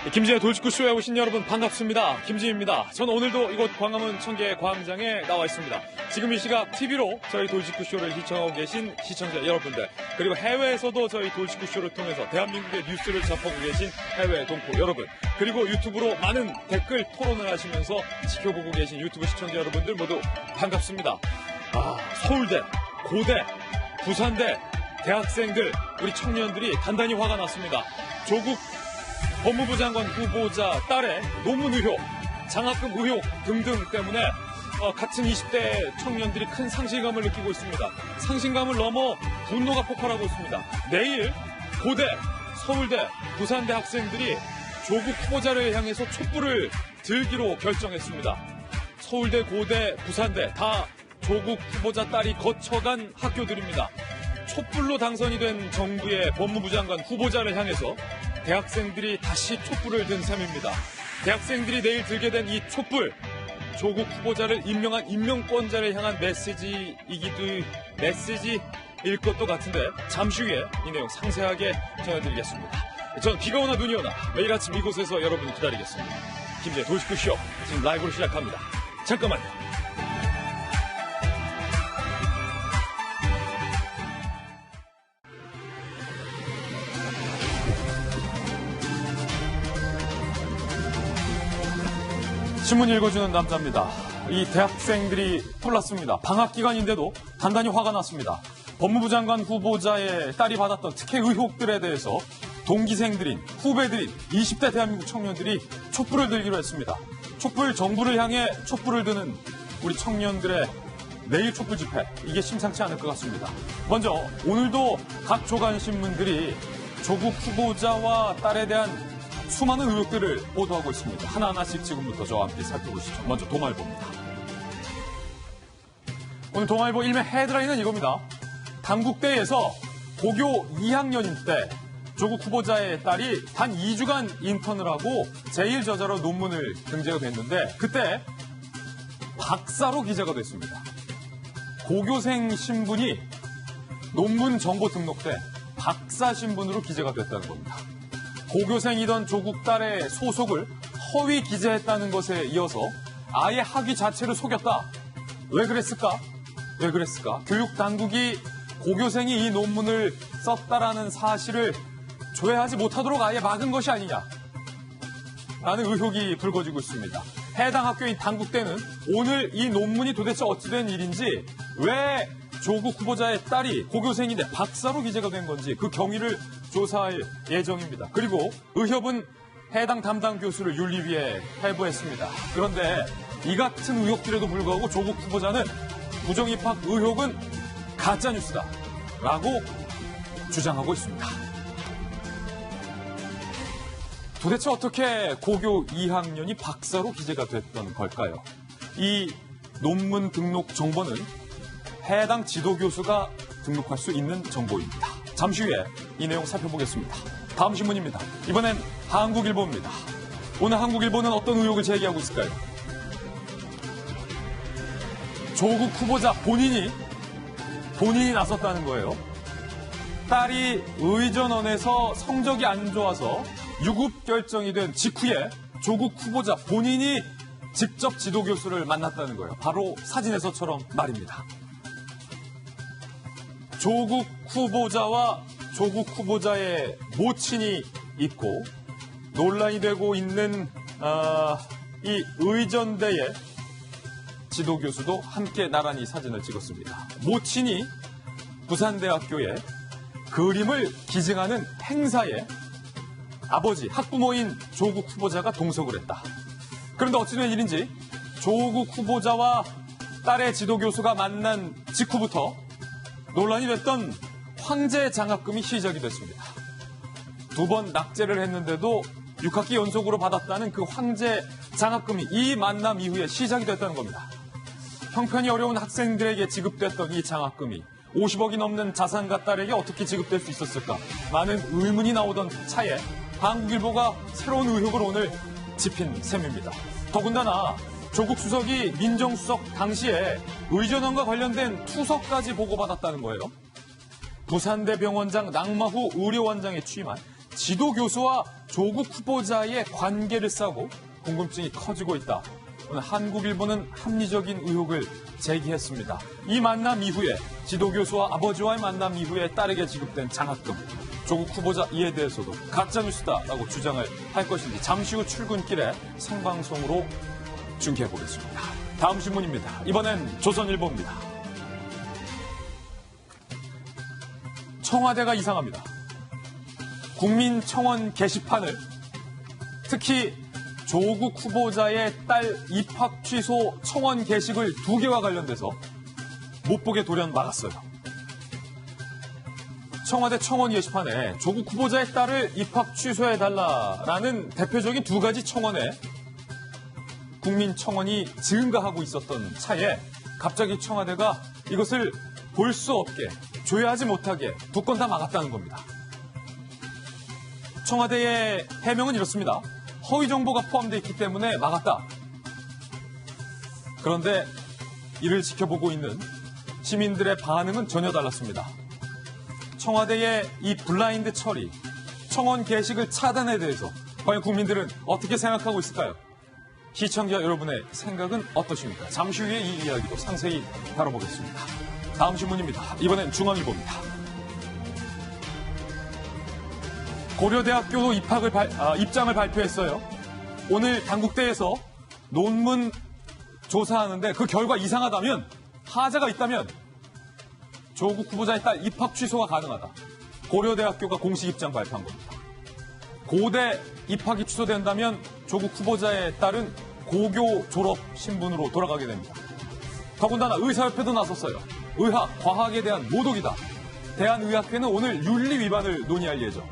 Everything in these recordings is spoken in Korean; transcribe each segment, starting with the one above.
김진의 돌직구쇼에 오신 여러분 반갑습니다. 김진입니다. 저는 오늘도 이곳 광화문 청계광장에 나와 있습니다. 지금 이 시각 TV로 저희 돌직구쇼를 시청하고 계신 시청자 여러분들, 그리고 해외에서도 저희 돌직구쇼를 통해서 대한민국의 뉴스를 접하고 계신 해외 동포 여러분, 그리고 유튜브로 많은 댓글 토론을 하시면서 지켜보고 계신 유튜브 시청자 여러분들 모두 반갑습니다. 서울대, 고대, 부산대 대학생들, 우리 청년들이 단단히 화가 났습니다. 조국 법무부 장관 후보자 딸의 논문 의혹, 장학금 의혹 등등 때문에 같은 20대 청년들이 큰 상실감을 느끼고 있습니다. 상실감을 넘어 분노가 폭발하고 있습니다. 내일 고대, 서울대, 부산대 학생들이 조국 후보자를 향해서 촛불을 들기로 결정했습니다. 서울대, 고대, 부산대 다 조국 후보자 딸이 거쳐간 학교들입니다. 촛불로 당선이 된 정부의 법무부 장관 후보자를 향해서 대학생들이 다시 촛불을 든 셈입니다. 대학생들이 내일 들게 된 이 촛불, 조국 후보자를 임명한 임명권자를 향한 메시지일 것도 같은데 잠시 후에 이 내용 상세하게 전해드리겠습니다. 전 비가 오나 눈이 오나 매일 아침 이곳에서 여러분을 기다리겠습니다. 김진의 돌직구쇼 지금 라이브로 시작합니다. 잠깐만요. 신문 읽어주는 남자입니다. 이 대학생들이 폴랐습니다. 방학 기간인데도 단단히 화가 났습니다. 법무부 장관 후보자의 딸이 받았던 특혜 의혹들에 대해서 동기생들인, 후배들인 20대 대한민국 청년들이 촛불을 들기로 했습니다. 촛불, 정부를 향해 촛불을 드는 우리 청년들의 내일 촛불 집회, 이게 심상치 않을 것 같습니다. 먼저 오늘도 각 조간신문들이 조국 후보자와 딸에 대한 수많은 의혹들을 보도하고 있습니다. 하나하나씩 지금부터 저와 함께 살펴보시죠. 먼저 동아일보입니다. 오늘 동아일보 일면 헤드라인은 이겁니다. 당국대에서 고교 2학년인 때 조국 후보자의 딸이 단 2주간 인턴을 하고 제1저자로 논문을 등재가 됐는데 그때 박사로 기재가 됐습니다. 고교생 신분이 논문 정보 등록 때 박사 신분으로 기재가 됐다는 겁니다. 고교생이던 조국 딸의 소속을 허위 기재했다는 것에 이어서 아예 학위 자체를 속였다. 왜 그랬을까? 교육당국이 고교생이 이 논문을 썼다라는 사실을 조회하지 못하도록 아예 막은 것이 아니냐 라는 의혹이 불거지고 있습니다. 해당 학교인 당국대는 오늘 이 논문이 도대체 어찌된 일인지, 왜 조국 후보자의 딸이 고교생인데 박사로 기재가 된 건지 그 경위를 조사할 예정입니다. 그리고 의협은 해당 담당 교수를 윤리위에 회부했습니다. 그런데 이 같은 의혹들에도 불구하고 조국 후보자는 부정입학 의혹은 가짜뉴스다 라고 주장하고 있습니다. 도대체 어떻게 고교 2학년이 박사로 기재가 됐던 걸까요? 이 논문 등록 정보는 해당 지도교수가 등록할 수 있는 정보입니다. 잠시 후에 이 내용 살펴보겠습니다. 다음 신문입니다. 이번엔 한국일보입니다. 오늘 한국일보는 어떤 의혹을 제기하고 있을까요? 조국 후보자 본인이 나섰다는 거예요. 딸이 의전원에서 성적이 안 좋아서 유급 결정이 된 직후에 조국 후보자 본인이 직접 지도교수를 만났다는 거예요. 바로 사진에서처럼 말입니다. 조국 후보자와 조국 후보자의 모친이 있고 논란이 되고 있는 이 의전대의 지도교수도 함께 나란히 사진을 찍었습니다. 모친이 부산대학교에 그림을 기증하는 행사에 아버지, 학부모인 조국 후보자가 동석을 했다. 그런데 어찌된 일인지 조국 후보자와 딸의 지도교수가 만난 직후부터 논란이 됐던 황제 장학금이 시작이 됐습니다. 2번 낙제를 했는데도 6학기 연속으로 받았다는 그 황제 장학금이 이 만남 이후에 시작이 됐다는 겁니다. 형편이 어려운 학생들에게 지급됐던 이 장학금이 50억이 넘는 자산가 딸에게 어떻게 지급될 수 있었을까? 많은 의문이 나오던 차에 한국일보가 새로운 의혹을 오늘 짚인 셈입니다. 더군다나 조국 수석이 민정수석 당시에 의전원과 관련된 투서까지 보고받았다는 거예요. 부산대 병원장 낙마후 의료원장에 취임한 지도교수와 조국 후보자의 관계를 싸고 궁금증이 커지고 있다. 오늘 한국일보는 합리적인 의혹을 제기했습니다. 이 만남 이후에 지도교수와 아버지와의 만남 이후에 딸에게 지급된 장학금, 조국 후보자 이에 대해서도 가짜뉴스다라고 주장을 할 것인지 잠시 후 출근길에 생방송으로 중계해보겠습니다. 다음 신문입니다. 이번엔 조선일보입니다. 청와대가 이상합니다. 국민청원 게시판을 특히 조국 후보자의 딸 입학 취소 청원 게시글 2개와 관련돼서 못 보게 돌연 막았어요. 청와대 청원 게시판에 조국 후보자의 딸을 입학 취소해달라라는 대표적인 2가지 청원에 국민청원이 증가하고 있었던 차에 갑자기 청와대가 이것을 볼 수 없게, 조회하지 못하게 2건 다 막았다는 겁니다. 청와대의 해명은 이렇습니다. 허위 정보가 포함되어 있기 때문에 막았다. 그런데 이를 지켜보고 있는 시민들의 반응은 전혀 달랐습니다. 청와대의 이 블라인드 처리, 청원 게시글 차단에 대해서 과연 국민들은 어떻게 생각하고 있을까요? 시청자 여러분의 생각은 어떠십니까? 잠시 후에 이 이야기도 상세히 다뤄보겠습니다. 다음 신문입니다. 이번엔 중앙일보입니다. 고려대학교도 입장을 발표했어요. 오늘 단국대에서 논문 조사하는데 그 결과 이상하다면, 하자가 있다면 조국 후보자의 딸 입학 취소가 가능하다. 고려대학교가 공식 입장 발표한 겁니다. 고대 입학이 취소된다면 조국 후보자의 딸은 고교 졸업 신분으로 돌아가게 됩니다. 더군다나 의사협회도 나섰어요. 의학, 과학에 대한 모독이다. 대한의학회는 오늘 윤리 위반을 논의할 예정.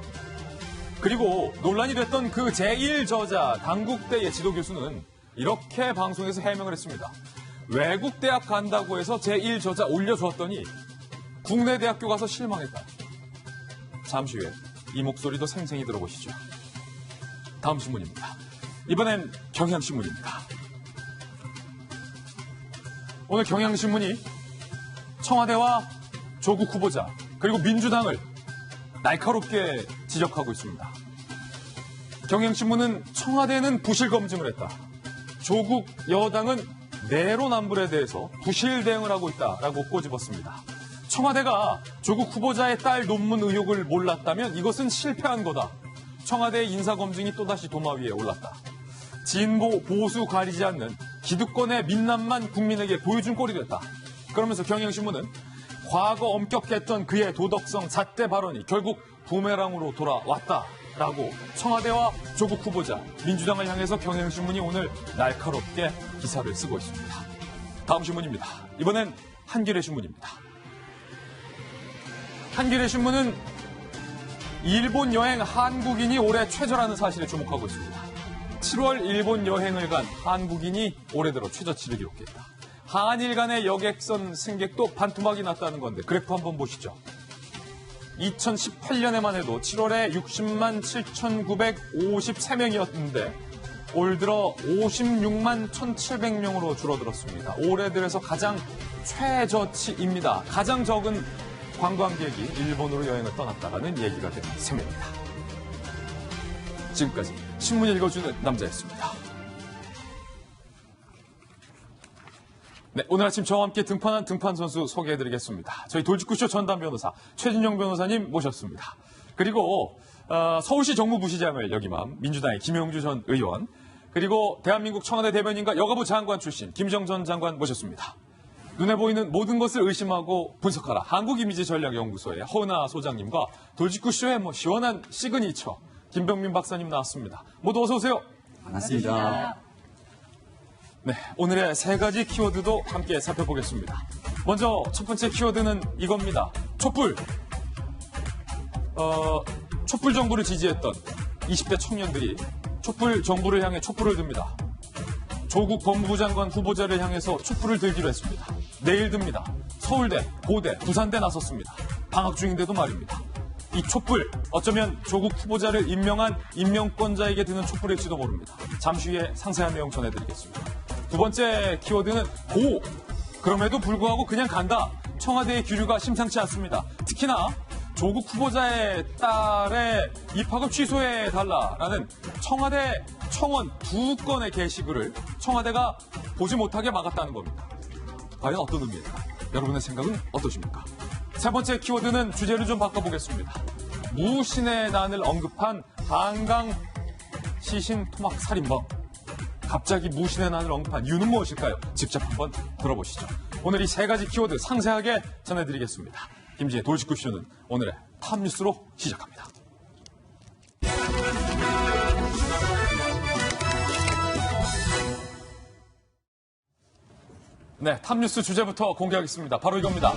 그리고 논란이 됐던 그 제1저자 단국대의 지도교수는 이렇게 방송에서 해명을 했습니다. 외국 대학 간다고 해서 제1저자 올려주었더니 국내 대학교 가서 실망했다. 잠시 후에 이 목소리도 생생히 들어보시죠. 다음 신문입니다. 이번엔 경향신문입니다. 오늘 경향신문이 청와대와 조국 후보자 그리고 민주당을 날카롭게 지적하고 있습니다. 경향신문은 청와대는 부실 검증을 했다. 조국 여당은 내로남불에 대해서 부실 대응을 하고 있다라고 꼬집었습니다. 청와대가 조국 후보자의 딸 논문 의혹을 몰랐다면 이것은 실패한 거다. 청와대의 인사검증이 또다시 도마 위에 올랐다. 진보, 보수 가리지 않는 기득권의 민낯만 국민에게 보여준 꼴이 됐다. 그러면서 경향신문은 과거 엄격했던 그의 도덕성 잣대 발언이 결국 부메랑으로 돌아왔다라고 청와대와 조국 후보자, 민주당을 향해서 경향신문이 오늘 날카롭게 기사를 쓰고 있습니다. 다음 신문입니다. 이번엔 한겨레 신문입니다. 한겨레 신문은 일본 여행 한국인이 올해 최저라는 사실에 주목하고 있습니다. 7월 일본 여행을 간 한국인이 올해 들어 최저치를 기록했다. 한일 간의 여객선 승객도 반토막이 났다는 건데 그래프 한번 보시죠. 2018년에만 해도 7월에 60만 7,953명이었는데 올 들어 56만 1,700명으로 줄어들었습니다. 올해 들어서 가장 최저치입니다. 가장 적은 관광객이 일본으로 여행을 떠났다라는 얘기가 되는 셈입니다. 지금까지 신문 읽어주는 남자였습니다. 네, 오늘 아침 저와 함께 등판한 등판 선수 소개해드리겠습니다. 저희 돌직구쇼 전담 변호사 최진영 변호사님 모셨습니다. 그리고 서울시 정무부시장을 역임한 민주당의 김영주 전 의원, 그리고 대한민국 청와대 대변인과 여가부 장관 출신 김정 전 장관 모셨습니다. 눈에 보이는 모든 것을 의심하고 분석하라. 한국이미지전략연구소의 허은하 소장님과 돌직구쇼의 시원한 시그니처 김병민 박사님 나왔습니다. 모두 어서 오세요. 반갑습니다. 네, 오늘의 3가지 키워드도 함께 살펴보겠습니다. 먼저 첫 번째 키워드는 이겁니다. 촛불. 촛불 정부를 지지했던 20대 청년들이 촛불 정부를 향해 촛불을 듭니다. 조국 법무부 장관 후보자를 향해서 촛불을 들기로 했습니다. 내일 듭니다. 서울대, 고대, 부산대 나섰습니다. 방학 중인데도 말입니다. 이 촛불, 어쩌면 조국 후보자를 임명한 임명권자에게 드는 촛불일지도 모릅니다. 잠시 후에 상세한 내용 전해드리겠습니다. 두 번째 키워드는 그럼에도 불구하고 그냥 간다. 청와대의 기류가 심상치 않습니다. 특히나 조국 후보자의 딸의 입학을 취소해달라라는 청와대 청원 2건의 게시글을 청와대가 보지 못하게 막았다는 겁니다. 과연 어떤 의미일까? 여러분의 생각은 어떠십니까? 세 번째 키워드는 주제를 좀 바꿔보겠습니다. 무신의 난을 언급한 한강 시신 토막 살인범. 갑자기 무신의 난을 언급한 이유는 무엇일까요? 직접 한번 들어보시죠. 오늘 이 세 가지 키워드 상세하게 전해드리겠습니다. 김지의 돌직구쇼는 오늘의 탑뉴스로 시작합니다. 네, 탑뉴스 주제부터 공개하겠습니다. 바로 이겁니다.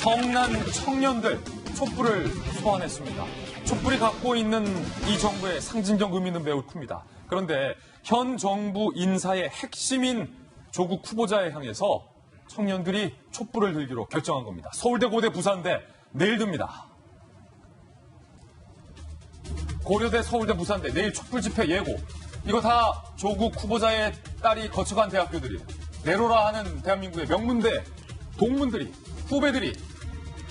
성난 청년들 촛불을 소환했습니다. 촛불이 갖고 있는 이 정부의 상징적 의미는 매우 큽니다. 그런데 현 정부 인사의 핵심인 조국 후보자에 향해서 청년들이 촛불을 들기로 결정한 겁니다. 서울대, 고대, 부산대 내일 듭니다. 고려대, 서울대, 부산대 내일 촛불 집회 예고. 이거 다 조국 후보자의 딸이 거쳐간 대학교들이 내로라 하는 대한민국의 명문대 동문들이 후배들이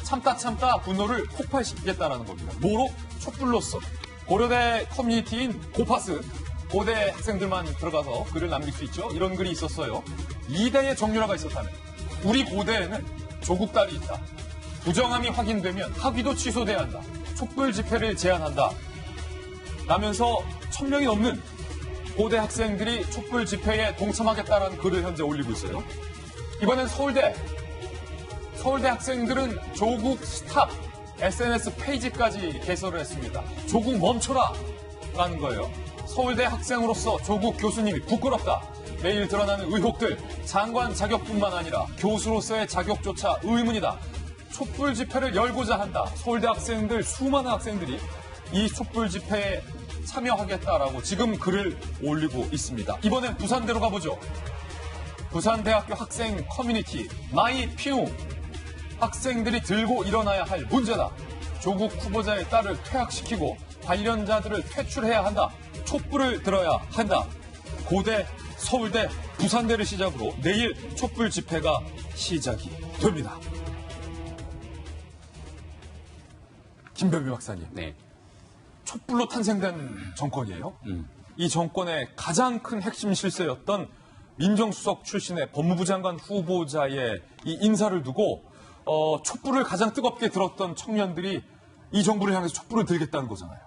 참다 분노를 폭발시키겠다는 겁니다. 뭐로? 촛불로써. 고려대 커뮤니티인 고파스 고대 학생들만 들어가서 글을 남길 수 있죠. 이런 글이 있었어요. 2대의 정유라가 있었다면 우리 고대에는 조국 딸이 있다. 부정함이 확인되면 학위도 취소돼야 한다. 촛불 집회를 제한한다. 라면서 1000명이 넘는 고대 학생들이 촛불 집회에 동참하겠다라는 글을 현재 올리고 있어요. 이번엔 서울대 학생들은 조국 스탑 SNS 페이지까지 개설을 했습니다. 조국 멈춰라 라는 거예요. 서울대 학생으로서 조국 교수님이 부끄럽다. 내일 드러나는 의혹들, 장관 자격뿐만 아니라 교수로서의 자격조차 의문이다. 촛불 집회를 열고자 한다. 서울대 학생들, 수많은 학생들이 이 촛불 집회에 참여하겠다라고 지금 글을 올리고 있습니다. 이번엔 부산대로 가보죠. 부산대학교 학생 커뮤니티 마이 피웅. 학생들이 들고 일어나야 할 문제다. 조국 후보자의 딸을 퇴학시키고 관련자들을 퇴출해야 한다. 촛불을 들어야 한다. 고대, 서울대, 부산대를 시작으로 내일 촛불 집회가 시작이 됩니다. 김병규 박사님. 네. 촛불로 탄생된 정권이에요. 이 정권의 가장 큰 핵심 실세였던 민정수석 출신의 법무부 장관 후보자의 이 인사를 두고 촛불을 가장 뜨겁게 들었던 청년들이 이 정부를 향해서 촛불을 들겠다는 거잖아요.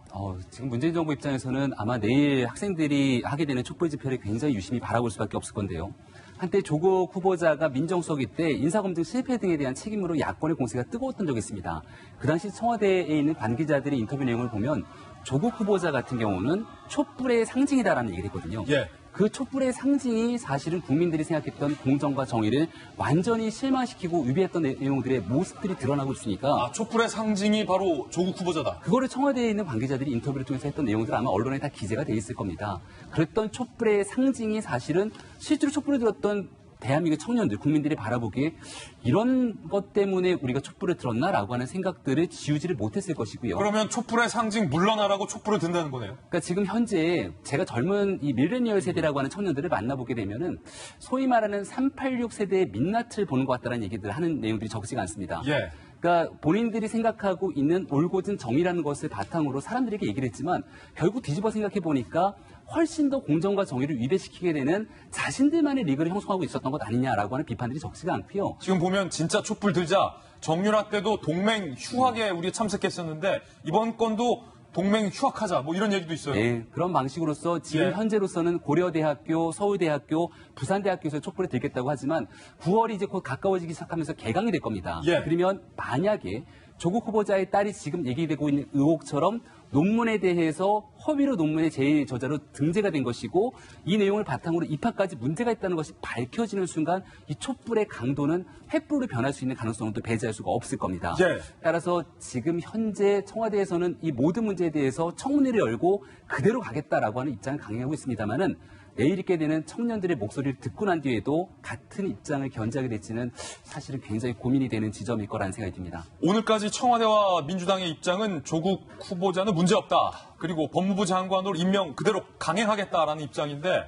지금 문재인 정부 입장에서는 아마 내일 학생들이 하게 되는 촛불 집회를 굉장히 유심히 바라볼 수밖에 없을 건데요. 한때 조국 후보자가 민정수석일 때 인사검증 실패 등에 대한 책임으로 야권의 공세가 뜨거웠던 적이 있습니다. 그 당시 청와대에 있는 관계자들의 인터뷰 내용을 보면 조국 후보자 같은 경우는 촛불의 상징이다라는 얘기를 했거든요. 예. 그 촛불의 상징이 사실은 국민들이 생각했던 공정과 정의를 완전히 실망시키고 위배했던 내용들의 모습들이 드러나고 있으니까 촛불의 상징이 바로 조국 후보자다. 그거를 청와대에 있는 관계자들이 인터뷰를 통해서 했던 내용들 아마 언론에 다 기재가 돼 있을 겁니다. 그랬던 촛불의 상징이 사실은 실제로 촛불을 들었던 대한민국 청년들, 국민들이 바라보기에 이런 것 때문에 우리가 촛불을 들었나라고 하는 생각들을 지우지를 못했을 것이고요. 그러면 촛불의 상징 물러나라고 촛불을 든다는 거네요. 그러니까 지금 현재 제가 젊은 이 밀레니얼 세대라고 하는 청년들을 만나보게 되면은 소위 말하는 386 세대의 민낯을 보는 것 같다는 얘기들 하는 내용들이 적지가 않습니다. 예. 그러니까 본인들이 생각하고 있는 올곧은 정의라는 것을 바탕으로 사람들에게 얘기를 했지만 결국 뒤집어 생각해 보니까 훨씬 더 공정과 정의를 위배시키게 되는 자신들만의 리그를 형성하고 있었던 것 아니냐라고 하는 비판들이 적지가 않고요. 지금 보면 진짜 촛불 들자 정유라 때도 동맹 휴학에 우리 참석했었는데 이번 건도 동맹 휴학하자 뭐 이런 얘기도 있어요. 네, 그런 방식으로서 지금 현재로서는 고려대학교, 서울대학교, 부산대학교에서 촛불을 들겠다고 하지만 9월이 이제 곧 가까워지기 시작하면서 개강이 될 겁니다. 예. 그러면 만약에 조국 후보자의 딸이 지금 얘기되고 있는 의혹처럼 논문에 대해서 허위로 논문의 제1저자로 등재가 된 것이고 이 내용을 바탕으로 입학까지 문제가 있다는 것이 밝혀지는 순간 이 촛불의 강도는 횃불로 변할 수 있는 가능성도 배제할 수가 없을 겁니다. 예. 따라서 지금 현재 청와대에서는 이 모든 문제에 대해서 청문회를 열고 그대로 가겠다라고 하는 입장을 강행하고 있습니다만은 내일 있게 되는 청년들의 목소리를 듣고 난 뒤에도 같은 입장을 견지하게 될지는 사실은 굉장히 고민이 되는 지점일 거라는 생각이 듭니다. 오늘까지 청와대와 민주당의 입장은 조국 후보자는 문제없다. 그리고 법무부 장관으로 임명 그대로 강행하겠다라는 입장인데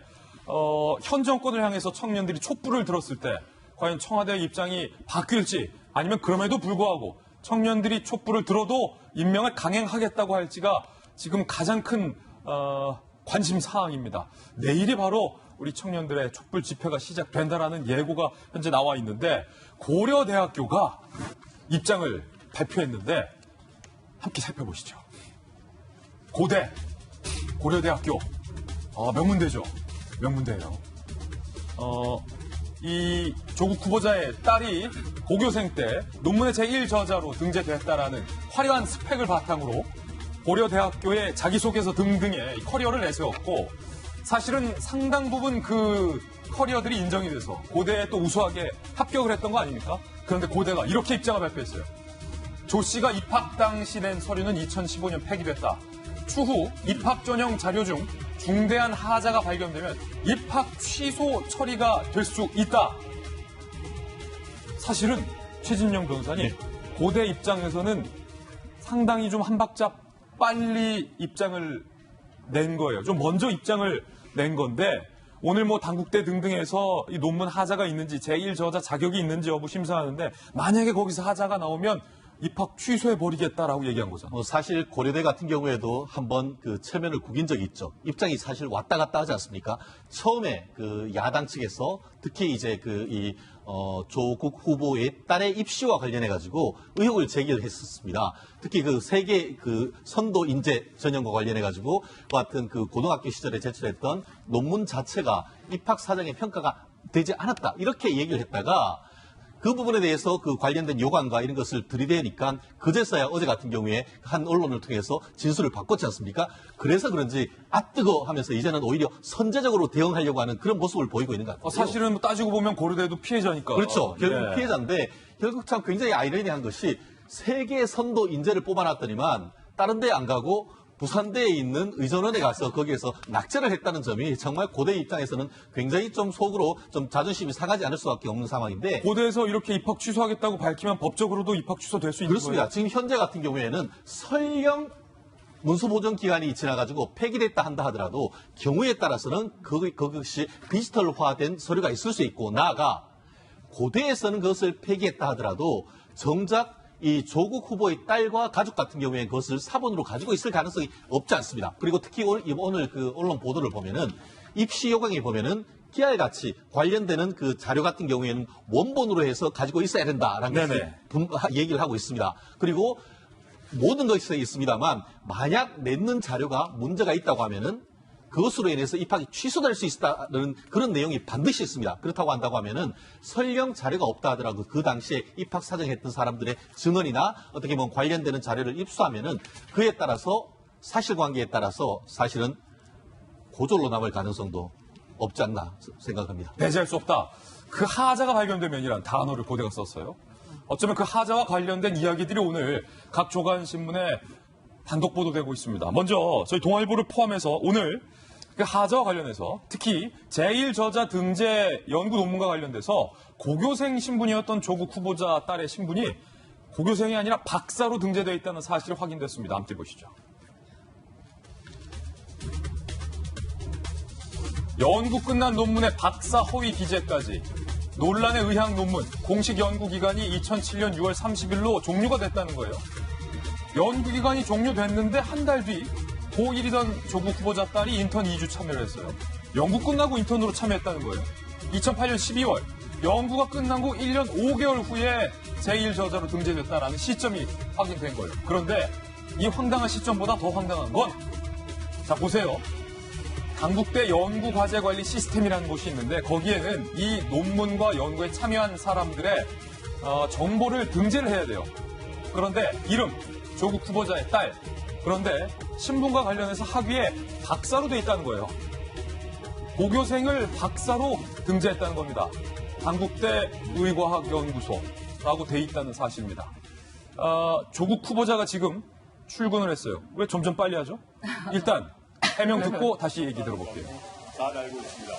현 정권을 향해서 청년들이 촛불을 들었을 때 과연 청와대의 입장이 바뀔지 아니면 그럼에도 불구하고 청년들이 촛불을 들어도 임명을 강행하겠다고 할지가 지금 가장 큰 관심 사항입니다. 내일이 바로 우리 청년들의 촛불 집회가 시작된다라는 예고가 현재 나와 있는데 고려대학교가 입장을 발표했는데 함께 살펴보시죠. 고려대학교 명문대죠. 명문대예요. 이 조국 후보자의 딸이 고교생 때 논문의 제1저자로 등재됐다라는 화려한 스펙을 바탕으로 고려대학교의 자기소개서 등등의 커리어를 내세웠고 사실은 상당 부분 그 커리어들이 인정이 돼서 고대에 또 우수하게 합격을 했던 거 아닙니까? 그런데 고대가 이렇게 입장을 발표했어요. 조 씨가 입학 당시 낸 서류는 2015년 폐기됐다. 추후 입학 전형 자료 중 중대한 하자가 발견되면 입학 취소 처리가 될 수 있다. 사실은 최진영 변호사님, 고대 입장에서는 상당히 좀 한 박자 빨리 입장을 낸 거예요. 좀 먼저 입장을 낸 건데 오늘 뭐 당국대 등등에서 이 논문 하자가 있는지 제1저자 자격이 있는지 여부 심사하는데 만약에 거기서 하자가 나오면 입학 취소해버리겠다라고 얘기한 거잖아요. 사실 고려대 같은 경우에도 한번 그 체면을 구긴 적이 있죠. 입장이 사실 왔다 갔다 하지 않습니까? 처음에 그 야당 측에서 특히 이제 조국 후보의 딸의 입시와 관련해가지고 의혹을 제기했었습니다. 특히 그 세계 그 선도 인재 전형과 관련해가지고 같은 그 고등학교 시절에 제출했던 논문 자체가 입학 사정의 평가가 되지 않았다. 이렇게 얘기를 했다가 그 부분에 대해서 그 관련된 요관과 이런 것을 들이대니까 그제서야 어제 같은 경우에 한 언론을 통해서 진술을 바꿨지 않습니까? 그래서 그런지 뜨거 하면서 이제는 오히려 선제적으로 대응하려고 하는 그런 모습을 보이고 있는 것 같아요. 사실은 뭐 따지고 보면 고려대도 피해자니까. 그렇죠. 결국 예. 피해자인데 결국 참 굉장히 아이러니한 것이 세계 선도 인재를 뽑아놨더니만 다른 데 안 가고 부산대에 있는 의전원에 가서 거기에서 낙제를 했다는 점이 정말 고대 입장에서는 굉장히 좀 속으로 좀 자존심이 상하지 않을 수밖에 없는 상황인데 고대에서 이렇게 입학 취소하겠다고 밝히면 법적으로도 입학 취소될 수 있는 그렇습니다. 거예요? 지금 현재 같은 경우에는 설령 문서 보존 기간이 지나가지고 폐기됐다 한다 하더라도 경우에 따라서는 그것이 디지털화된 서류가 있을 수 있고 나아가 고대에서는 그것을 폐기했다 하더라도 정작 이 조국 후보의 딸과 가족 같은 경우에 그것을 사본으로 가지고 있을 가능성이 없지 않습니다. 그리고 특히 오늘 그 언론 보도를 보면은 입시 요강에 보면은 기알같이 관련되는 그 자료 같은 경우에는 원본으로 해서 가지고 있어야 된다라는 것을 얘기를 하고 있습니다. 그리고 모든 것이 있습니다만 만약 냈는 자료가 문제가 있다고 하면은 그것으로 인해서 입학이 취소될 수 있다는 그런 내용이 반드시 있습니다. 그렇다고 한다고 하면은 설령 자료가 없다 하더라도 그 당시에 입학 사정했던 사람들의 증언이나 어떻게 보면 관련되는 자료를 입수하면은 그에 따라서 사실관계에 따라서 사실은 고졸로 남을 가능성도 없지 않나 생각합니다. 배제할 수 없다. 그 하자가 발견되면이란 단어를 고대가 썼어요. 어쩌면 그 하자와 관련된 이야기들이 오늘 각 조간신문에 단독 보도되고 있습니다. 먼저 저희 동아일보를 포함해서 오늘 그 하자와 관련해서 특히 제1저자 등재 연구 논문과 관련돼서 고교생 신분이었던 조국 후보자 딸의 신분이 고교생이 아니라 박사로 등재되어 있다는 사실이 확인됐습니다. 함께 보시죠. 연구 끝난 논문의 박사 허위 기재까지 논란의 의학 논문 공식 연구기간이 2007년 6월 30일로 종료가 됐다는 거예요. 연구기간이 종료됐는데 한 달 뒤 고1이던 조국 후보자 딸이 인턴 2주 참여를 했어요. 연구 끝나고 인턴으로 참여했다는 거예요. 2008년 12월 연구가 끝난 후 1년 5개월 후에 제1저자로 등재됐다라는 시점이 확인된 거예요. 그런데 이 황당한 시점보다 더 황당한 건 자 보세요. 당국대 연구과제관리 시스템이라는 곳이 있는데 거기에는 이 논문과 연구에 참여한 사람들의 정보를 등재를 해야 돼요. 그런데 이름, 조국 후보자의 딸, 그런데 신분과 관련해서 학위에 박사로 돼 있다는 거예요. 고교생을 박사로 등재했다는 겁니다. 당국대 의과학연구소라고 돼 있다는 사실입니다. 조국 후보자가 지금 출근을 했어요. 왜 점점 빨리 하죠? 일단 해명 듣고 다시 얘기 들어볼게요. 잘 알고 있습니다.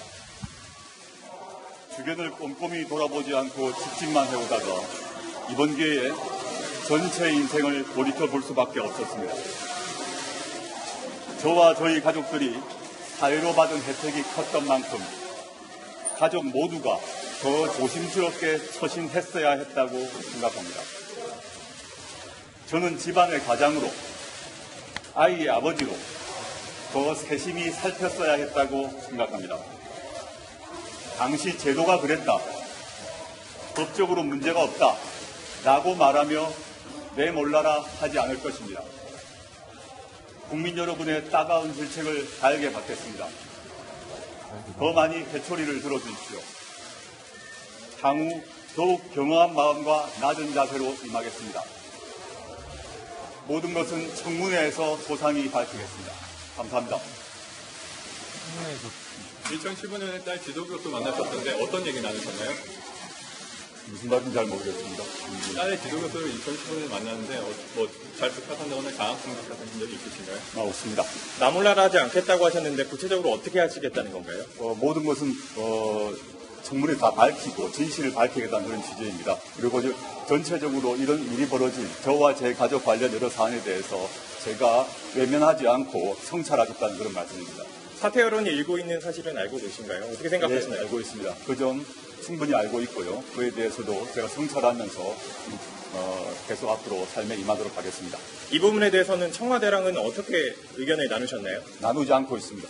주변을 꼼꼼히 돌아보지 않고 직진만 해오다가 이번 기회에 전체 인생을 돌이켜볼 수밖에 없었습니다. 저와 저희 가족들이 사회로 받은 혜택이 컸던 만큼 가족 모두가 더 조심스럽게 처신했어야 했다고 생각합니다. 저는 집안의 가장으로 아이의 아버지로 더 세심히 살폈어야 했다고 생각합니다. 당시 제도가 그랬다. 법적으로 문제가 없다. 라고 말하며 내몰라라 하지 않을 것입니다. 국민 여러분의 따가운 질책을 달게 받겠습니다. 더 많이 회초리를 들어주십시오. 향후 더욱 경허한 마음과 낮은 자세로 임하겠습니다. 모든 것은 청문회에서 소상히 밝히겠습니다. 감사합니다. 2015년에 딸 지도교도 만나셨던데 어떤 얘기 나누셨나요? 무슨 말인지 잘 모르겠습니다. 딸의 지도교수를 2015년에 만났는데 잘 부탁한다거나 강압 공격하신 적이 있으신가요? 없습니다. 나몰라라 하지 않겠다고 하셨는데 구체적으로 어떻게 하시겠다는 건가요? 모든 것은 청문회 다 밝히고 진실을 밝히겠다는 그런 취지입니다. 그리고 전체적으로 이런 일이 벌어진 저와 제 가족 관련 여러 사안에 대해서 제가 외면하지 않고 성찰하겠다는 그런 말씀입니다. 사퇴 여론이 일고 있는 사실은 알고 계신가요? 어떻게 생각하시나요? 네, 알고 있습니다. 그 점 충분히 알고 있고요. 그에 대해서도 제가 성찰하면서 계속 앞으로 삶에 임하도록 하겠습니다. 이 부분에 대해서는 청와대랑은 어떻게 의견을 나누셨나요? 나누지 않고 있습니다.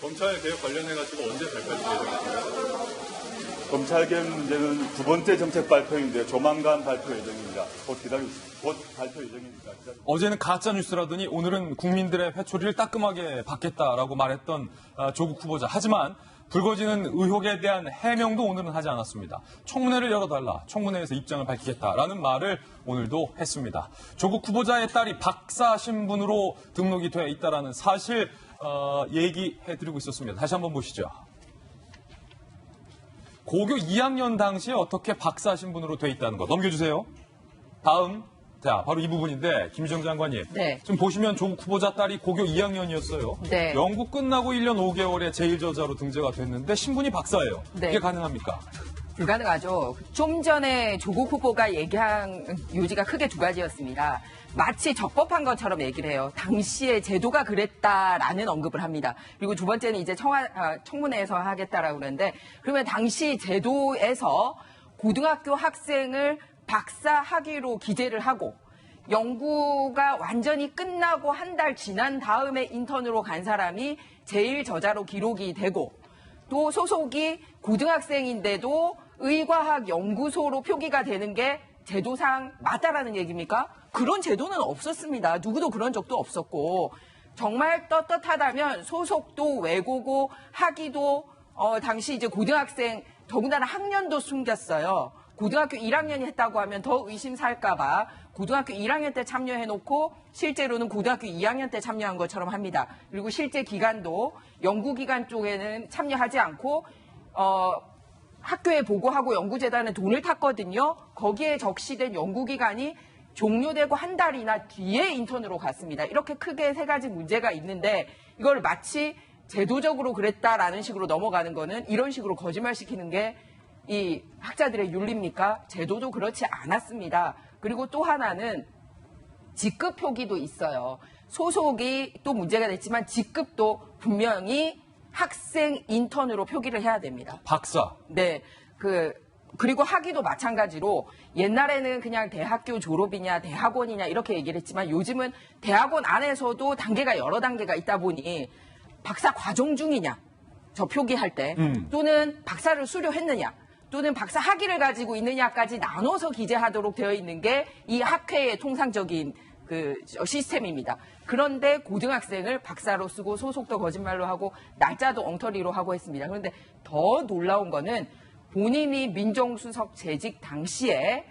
검찰 개혁 관련해가지고 언제 발표할 예정이신가요? 검찰 개혁 문제는 두 번째 정책 발표인데 조만간 발표 예정입니다. 곧 발표 예정입니다. 어제는 가짜 뉴스라더니 오늘은 국민들의 회초리를 따끔하게 받겠다라고 말했던 조국 후보자. 하지만 불거지는 의혹에 대한 해명도 오늘은 하지 않았습니다. 청문회를 열어달라, 청문회에서 입장을 밝히겠다라는 말을 오늘도 했습니다. 조국 후보자의 딸이 박사 신분으로 등록이 돼 있다라는 사실 얘기해드리고 있었습니다. 다시 한번 보시죠. 고교 2학년 당시에 어떻게 박사 신분으로 돼 있다는 거 넘겨주세요. 다음. 자, 바로 이 부분인데 김희정 장관님. 네. 지금 보시면 조국 후보자 딸이 고교 2학년이었어요. 네. 연구 끝나고 1년 5개월에 제1저자로 등재가 됐는데 신분이 박사예요. 네. 이게 가능합니까? 불가능하죠. 좀 전에 조국 후보가 얘기한 요지가 크게 두 가지였습니다. 마치 적법한 것처럼 얘기를 해요. 당시에 제도가 그랬다라는 언급을 합니다. 그리고 두 번째는 이제 청문회에서 하겠다라고 그러는데 그러면 당시 제도에서 고등학교 학생을 박사 학위로 기재를 하고 연구가 완전히 끝나고 한 달 지난 다음에 인턴으로 간 사람이 제1저자로 기록이 되고 또 소속이 고등학생인데도 의과학 연구소로 표기가 되는 게 제도상 맞다라는 얘기입니까? 그런 제도는 없었습니다. 누구도 그런 적도 없었고 정말 떳떳하다면 소속도 외고고 학위도 당시 이제 고등학생 더군다나 학년도 숨겼어요. 고등학교 1학년이 했다고 하면 더 의심 살까봐 고등학교 1학년 때 참여해놓고 실제로는 고등학교 2학년 때 참여한 것처럼 합니다. 그리고 실제 기간도 연구기간 쪽에는 참여하지 않고 학교에 보고하고 연구재단에 돈을 탔거든요. 거기에 적시된 연구기간이 종료되고 한 달이나 뒤에 인턴으로 갔습니다. 이렇게 크게 세 가지 문제가 있는데 이걸 마치 제도적으로 그랬다라는 식으로 넘어가는 거는 이런 식으로 거짓말시키는 게 이 학자들의 윤리입니까? 제도도 그렇지 않았습니다. 그리고 또 하나는 직급 표기도 있어요. 소속이 또 문제가 됐지만 직급도 분명히 학생 인턴으로 표기를 해야 됩니다. 박사. 네. 그리고 학위도 마찬가지로 옛날에는 그냥 대학교 졸업이냐 대학원이냐 이렇게 얘기를 했지만 요즘은 대학원 안에서도 단계가 여러 단계가 있다 보니 박사 과정 중이냐 저 표기할 때 또는 박사를 수료했느냐 또는 박사 학위를 가지고 있느냐까지 나눠서 기재하도록 되어 있는 게 이 학회의 통상적인 그 시스템입니다. 그런데 고등학생을 박사로 쓰고 소속도 거짓말로 하고 날짜도 엉터리로 하고 했습니다. 그런데 더 놀라운 거는 본인이 민정수석 재직 당시에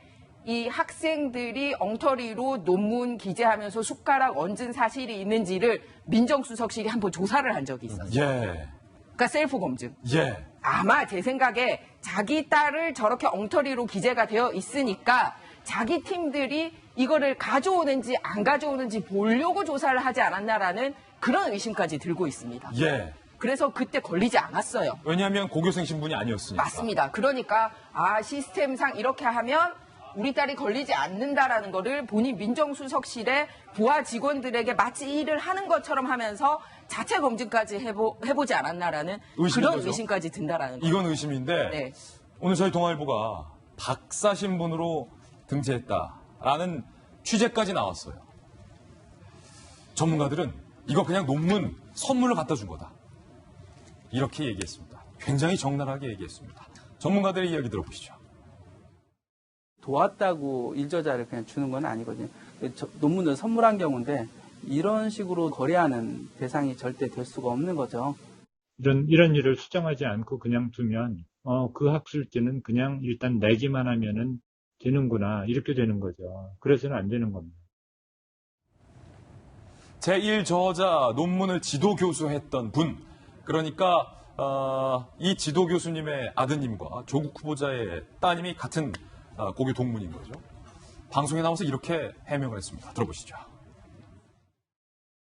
이 학생들이 엉터리로 논문 기재하면서 숟가락 얹은 사실이 있는지를 민정수석실이 한번 조사를 한 적이 있었어요. 예. 그러니까 셀프 검증. 예. 아마 제 생각에 자기 딸을 저렇게 엉터리로 기재가 되어 있으니까 자기 팀들이 이거를 가져오는지 안 가져오는지 보려고 조사를 하지 않았나라는 그런 의심까지 들고 있습니다. 예. 그래서 그때 걸리지 않았어요. 왜냐하면 고교생 신분이 아니었으니까. 맞습니다. 그러니까 시스템상 이렇게 하면 우리 딸이 걸리지 않는다라는 거를 본인 민정수석실의 부하 직원들에게 마치 일을 하는 것처럼 하면서 자체 검증까지 해보지 않았나라는 의심인 그런 거죠. 의심까지 든다라는 거예요. 이건 의심인데 네. 오늘 저희 동아일보가 박사 신분으로 등재했다라는 취재까지 나왔어요. 전문가들은 이거 그냥 논문 선물로 갖다 준 거다. 이렇게 얘기했습니다. 굉장히 적나라하게 얘기했습니다. 전문가들의 이야기 들어보시죠. 도왔다고 일저자를 그냥 주는 건 아니거든요. 논문을 선물한 경우인데 이런 식으로 거래하는 대상이 절대 될 수가 없는 거죠. 이런 일을 수정하지 않고 그냥 두면 그 학술지는 그냥 일단 내기만 하면은 되는구나 이렇게 되는 거죠. 그래서는 안 되는 겁니다. 제1저자 논문을 지도교수했던 분, 그러니까 이 지도교수님의 아드님과 조국 후보자의 따님이 같은 고교 동문인 거죠. 방송에 나와서 이렇게 해명을 했습니다. 들어보시죠.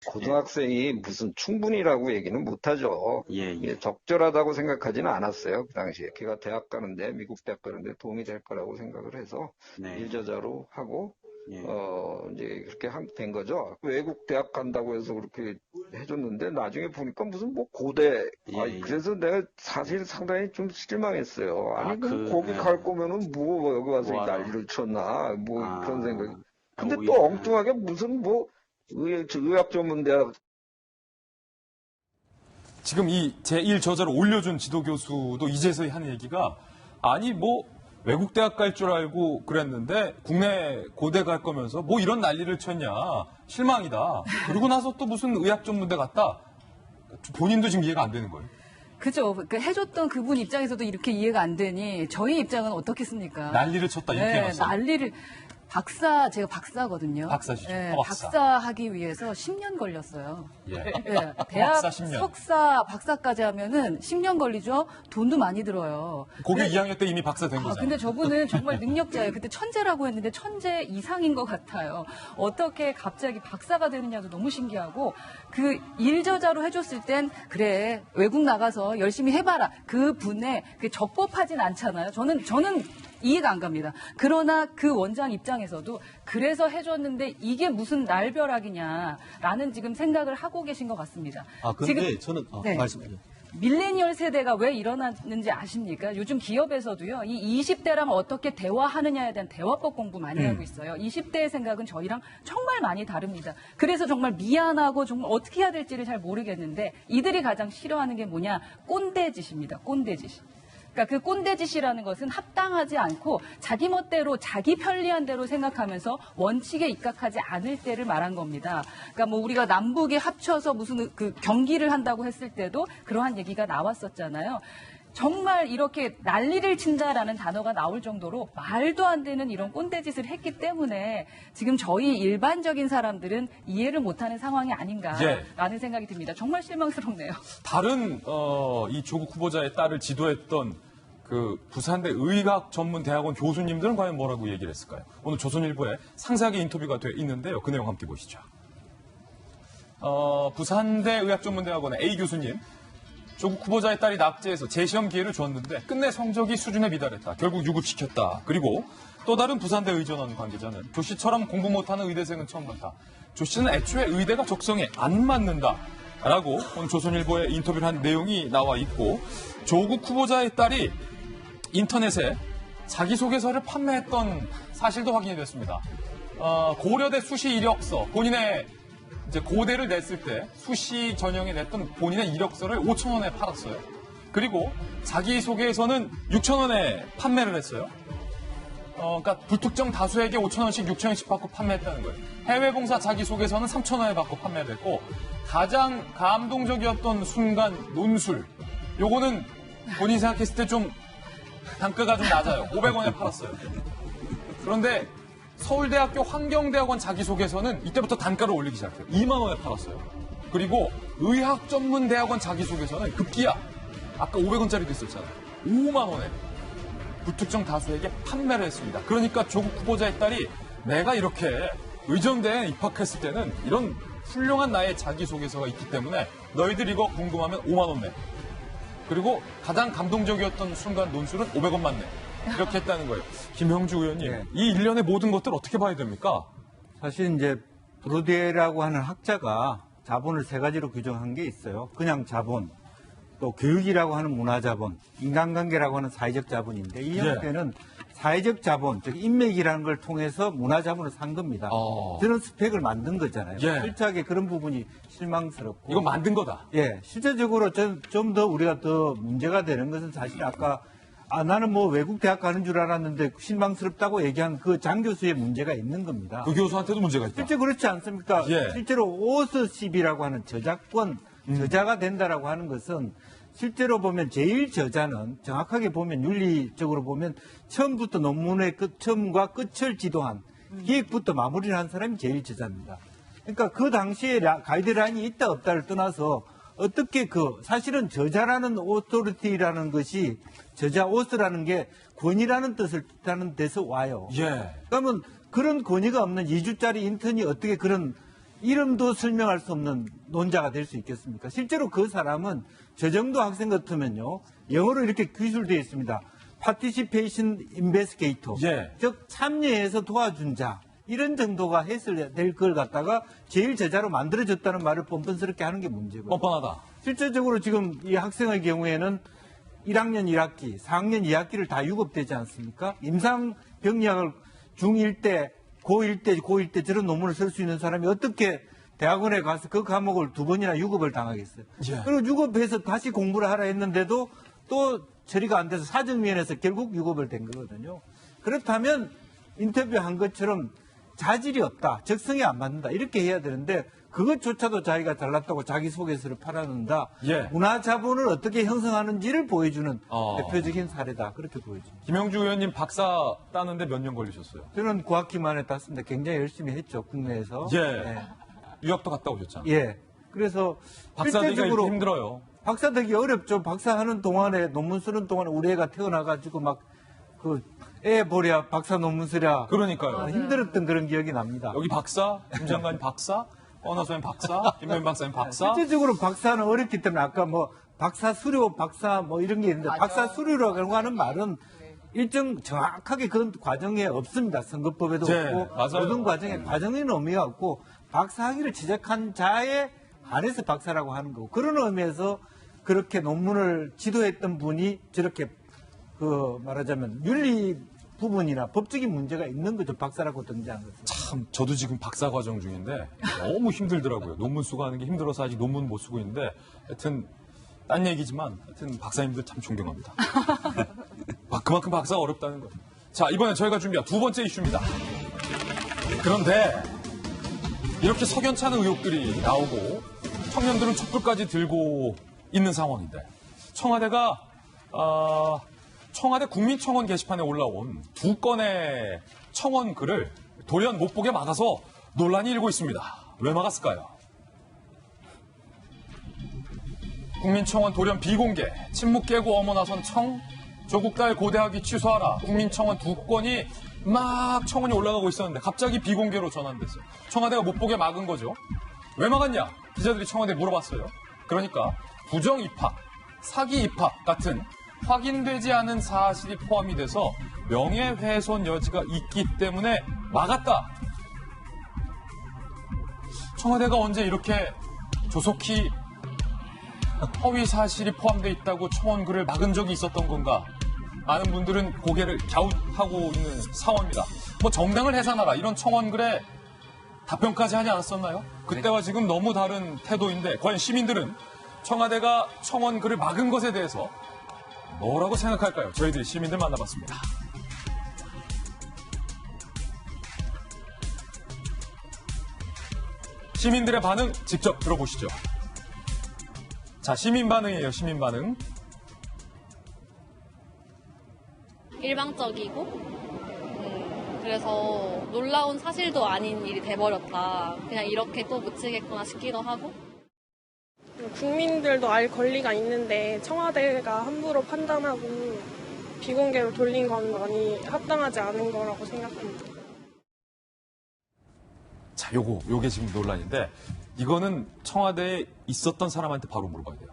고등학생이 무슨 충분이라고 얘기는 못하죠. 예, 적절하다고 생각하지는 않았어요. 그 당시에. 걔가 대학 가는데, 미국 대학 가는데 도움이 될 거라고 생각을 해서 일저자로 하고 이제 그렇게 된 거죠. 외국 대학 간다고 해서 그렇게 해줬는데 나중에 보니까 무슨 뭐 고대. 그래서 내가 사실 상당히 좀 실망했어요. 아니 거기 갈 거면은 뭐 여기 와서 난리를 쳤나 뭐 그런 생각이. 근데 또 엉뚱하게 무슨 뭐 의학 전문대학. 지금 이 제1저자를 올려준 지도교수도 이제서야 하는 얘기가 아니 뭐 외국 대학 갈 줄 알고 그랬는데 국내 고대 갈 거면서 뭐 이런 난리를 쳤냐. 실망이다. 그러고 나서 또 무슨 의학 전문대 갔다. 본인도 지금 이해가 안 되는 거예요. 그죠. 그러니까 해줬던 그분 입장에서도 이렇게 이해가 안 되니 저희 입장은 어떻겠습니까? 난리를 쳤다. 이렇게 해놨어요. 난리를. 제가 박사거든요. 박사시죠. 네, 박사. 박사하기 위해서 10년 걸렸어요. 예. 네, 대학 박사 10년. 석사, 박사까지 하면은 10년 걸리죠. 돈도 많이 들어요. 고교 2학년 때 이미 박사 된 거잖아요. 근데 저분은 정말 능력자예요. 그때 천재라고 했는데 천재 이상인 것 같아요. 어떻게 갑자기 박사가 되느냐도 너무 신기하고 그 일저자로 해줬을 땐 그래 외국 나가서 열심히 해봐라. 그 분에 적법하진 않잖아요. 저는 이해가 안 갑니다. 그러나 그 원장 입장에서도 그래서 해줬는데 이게 무슨 날벼락이냐라는 지금 생각을 하고 계신 것 같습니다. 근데 저는 말씀해요. 밀레니얼 세대가 왜 일어났는지 아십니까? 요즘 기업에서도요, 이 20대랑 어떻게 대화하느냐에 대한 대화법 공부 많이 하고 있어요. 20대의 생각은 저희랑 정말 많이 다릅니다. 그래서 정말 미안하고 정말 어떻게 해야 될지를 잘 모르겠는데 이들이 가장 싫어하는 게 뭐냐? 꼰대짓입니다. 꼰대짓. 그러니까 그 꼰대짓이라는 것은 합당하지 않고 자기 멋대로 자기 편리한 대로 생각하면서 원칙에 입각하지 않을 때를 말한 겁니다. 그러니까 뭐 우리가 남북이 합쳐서 무슨 그 경기를 한다고 했을 때도 그러한 얘기가 나왔었잖아요. 정말 이렇게 난리를 친다라는 단어가 나올 정도로 말도 안 되는 이런 꼰대짓을 했기 때문에 지금 저희 일반적인 사람들은 이해를 못하는 상황이 아닌가라는 생각이 듭니다. 정말 실망스럽네요. 다른 이 조국 후보자의 딸을 지도했던 그 부산대 의학전문대학원 교수님들은 과연 뭐라고 얘기를 했을까요? 오늘 조선일보에 상세하게 인터뷰가 돼 있는데요. 그 내용 함께 보시죠. 부산대 의학전문대학원의 A 교수님. 조국 후보자의 딸이 낙제해서 재시험 기회를 줬는데 끝내 성적이 수준에 미달했다. 결국 유급시켰다. 그리고 또 다른 부산대 의전원 관계자는 조 씨처럼 공부 못하는 의대생은 처음 봤다. 조 씨는 애초에 의대가 적성에 안 맞는다. 라고 오늘 조선일보에 인터뷰를 한 내용이 나와 있고 조국 후보자의 딸이 인터넷에 자기소개서를 판매했던 사실도 확인이 됐습니다. 고려대 수시 이력서, 본인의 이제 고대를 냈을 때 수시 전형에 냈던 본인의 이력서를 5,000원에 팔았어요. 그리고 자기소개서는 6,000원에 판매를 했어요. 그러니까 불특정 다수에게 5,000원씩 6,000원씩 받고 판매했다는 거예요. 해외 봉사 자기소개서는 3,000원에 받고 판매를 했고 가장 감동적이었던 순간 논술. 요거는 본인이 생각했을 때 좀 단가가 좀 낮아요. 500원에 팔았어요. 그런데 서울대학교 환경대학원 자기소개서는 이때부터 단가를 올리기 시작해요. 2만 원에 팔았어요. 그리고 의학전문대학원 자기소개서는 급기야. 아까 500원짜리도 있었잖아요. 5만 원에 불특정 다수에게 판매를 했습니다. 그러니까 조국 후보자의 딸이 내가 이렇게 의전대에 입학했을 때는 이런 훌륭한 나의 자기소개서가 있기 때문에 너희들 이거 궁금하면 5만 원 내. 그리고 가장 감동적이었던 순간 논술은 500원만 내. 이렇게 했다는 거예요. 김형주 의원님, 이 일련의 모든 것들 어떻게 봐야 됩니까? 사실 이제 브루디에라고 하는 학자가 자본을 세 가지로 규정한 게 있어요. 그냥 자본, 또 교육이라고 하는 문화자본, 인간관계라고 하는 사회적 자본인데 이 형태는 사회적 자본, 즉 인맥이라는 걸 통해서 문화자본을 산 겁니다. 저는 스펙을 만든 거잖아요. 철저하게 그런 부분이 실망스럽고. 이건 만든 거다. 예, 실제적으로 좀 더 우리가 더 문제가 되는 것은 사실 아까 나는 뭐 외국 대학 가는 줄 알았는데 실망스럽다고 얘기한 그 장 교수의 문제가 있는 겁니다. 그 교수한테도 문제가 있다. 실제 그렇지 않습니까? 실제로 오스십이라고 하는 저작권, 저자가 된다라고 하는 것은 실제로 보면 제일 저자는 정확하게 보면 윤리적으로 보면 처음부터 논문의 처음과 끝을 지도한 기획부터 마무리를 한 사람이 제일 저자입니다. 그러니까 그 당시에 가이드라인이 있다 없다를 떠나서 어떻게 사실은 저자라는 오토리티라는 것이 저자 오스라는 게 권위라는 뜻을 뜻하는 데서 와요. 그러면 그런 권위가 없는 2주짜리 인턴이 어떻게 그런 이름도 설명할 수 없는 논자가 될 수 있겠습니까? 실제로 그 사람은 저 정도 학생 같으면요. 영어로 이렇게 기술되어 있습니다. Participation Investigator. 즉 참여해서 도와준 자. 이런 정도가 했을 될 걸 갖다가 제일 저자로 만들어졌다는 말을 뻔뻔스럽게 하는 게 문제고요. 뻔뻔하다. 실제적으로 지금 이 학생의 경우에는 1학년 1학기, 4학년 2학기를 다 유급되지 않습니까? 임상병리학을 중1 때, 고1 때 저런 논문을 쓸 수 있는 사람이 어떻게 대학원에 가서 그 과목을 2번이나 유급을 당하겠어요? 그리고 유급해서 다시 공부를 하라 했는데도 또 처리가 안 돼서 사정위원회에서 결국 유급을 된 거거든요. 그렇다면 인터뷰한 것처럼 자질이 없다, 적성이 안 맞는다 이렇게 해야 되는데 그것조차도 자기가 잘났다고 자기소개서를 팔아놓는다. 문화 자본을 어떻게 형성하는지를 보여주는 대표적인 사례다. 그렇게 보여집니다. 김영주 의원님 박사 따는데 몇 년 걸리셨어요? 저는 9학기 만에 땄습니다. 굉장히 열심히 했죠, 국내에서. 유학도 갔다 오셨잖아요. 그래서 박사 되기가 이렇게 힘들어요. 박사 되기 어렵죠. 박사하는 동안에 논문 쓰는 동안에 우리 애가 태어나가지고 막 애 보랴 박사 논문 쓰랴. 그러니까요. 힘들었던 그런 기억이 납니다. 여기 박사, 김 장관님 박사, 권하수님 박사, 김명민 박사님 박사. 실제적으로 박사는 어렵기 때문에 아까 뭐 박사 수료, 박사 뭐 이런 게 있는데 박사 수료라고 하는 말은 일정 정확하게 그런 과정에 없습니다. 선거법에도 없고 모든 과정에는 의미가 없고 박사학위를 지적한 자에 한해서 박사라고 하는 거고 그런 의미에서 그렇게 논문을 지도했던 분이 저렇게 말하자면 윤리 부분이나 법적인 문제가 있는 거죠. 박사라고 등장한 것은. 참 저도 지금 박사 과정 중인데 너무 힘들더라고요. 논문 쓰고 하는 게 힘들어서 아직 논문 못 쓰고 있는데 하여튼 딴 얘기지만 하여튼 박사님들 참 존경합니다. 그만큼 박사가 어렵다는 거예요. 자, 이번엔 저희가 준비한 두 번째 이슈입니다. 그런데 이렇게 석연치 않은 의혹들이 나오고 청년들은 촛불까지 들고 있는 상황인데 청와대가 청와대 국민청원 게시판에 올라온 2건의 청원 글을 돌연 못 보게 막아서 논란이 일고 있습니다. 왜 막았을까요? 국민청원 돌연 비공개, 침묵 깨고 어머 나선 청, 조국 딸 고대학위 취소하라, 국민청원 2건이 막 청원이 올라가고 있었는데 갑자기 비공개로 전환됐어요. 청와대가 못 보게 막은 거죠. 왜 막았냐? 기자들이 청와대에 물어봤어요. 그러니까 부정 입학, 사기 입학 같은 확인되지 않은 사실이 포함이 돼서 명예훼손 여지가 있기 때문에 막았다. 청와대가 언제 이렇게 조속히 허위 사실이 포함되어 있다고 청원 글을 막은 적이 있었던 건가? 많은 분들은 고개를 갸웃하고 있는 상황입니다. 뭐 정당을 해산하라 이런 청원 글에 답변까지 하지 않았었나요? 그때와 지금 너무 다른 태도인데 과연 시민들은 청와대가 청원 글을 막은 것에 대해서 뭐라고 생각할까요? 저희들이 시민들 만나봤습니다. 시민들의 반응 직접 들어보시죠. 자, 시민 반응이에요. 시민 반응. 일방적이고 그래서 놀라운 사실도 아닌 일이 돼버렸다. 그냥 이렇게 또 묻히겠구나 싶기도 하고. 국민들도 알 권리가 있는데 청와대가 함부로 판단하고 비공개로 돌린 건 많이 합당하지 않은 거라고 생각합니다. 자, 요게 지금 논란인데 이거는 청와대에 있었던 사람한테 바로 물어봐야 돼요.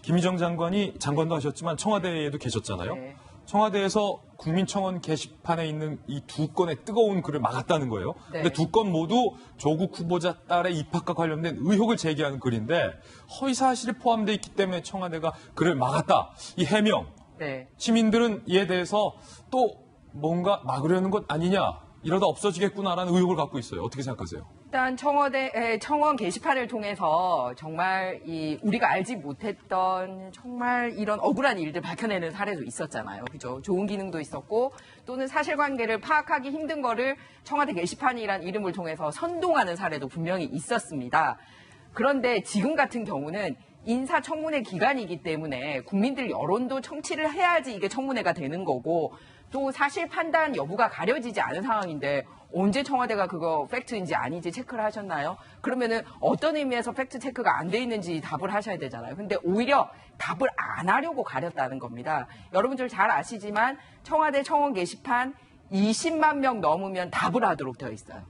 김희정 장관도 하셨지만 청와대에도 계셨잖아요. 청와대에서 국민청원 게시판에 있는 이 두 건의 뜨거운 글을 막았다는 거예요. 네. 근데 두 건 모두 조국 후보자 딸의 입학과 관련된 의혹을 제기하는 글인데 허위 사실이 포함되어 있기 때문에 청와대가 글을 막았다. 이 해명. 네. 시민들은 이에 대해서 또 뭔가 막으려는 것 아니냐. 이러다 없어지겠구나라는 의혹을 갖고 있어요. 어떻게 생각하세요? 일단 청원 게시판을 통해서 정말 우리가 알지 못했던 정말 이런 억울한 일들 밝혀내는 사례도 있었잖아요. 그죠? 좋은 기능도 있었고 또는 사실관계를 파악하기 힘든 거를 청와대 게시판이란 이름을 통해서 선동하는 사례도 분명히 있었습니다. 그런데 지금 같은 경우는 인사청문회 기간이기 때문에 국민들 여론도 청취를 해야지 이게 청문회가 되는 거고 또 사실 판단 여부가 가려지지 않은 상황인데 언제 청와대가 그거 팩트인지 아닌지 체크를 하셨나요? 그러면은 어떤 의미에서 팩트 체크가 안 돼 있는지 답을 하셔야 되잖아요. 근데 오히려 답을 안 하려고 가렸다는 겁니다. 여러분들 잘 아시지만 청와대 청원 게시판 20만 명 넘으면 답을 하도록 되어 있어요.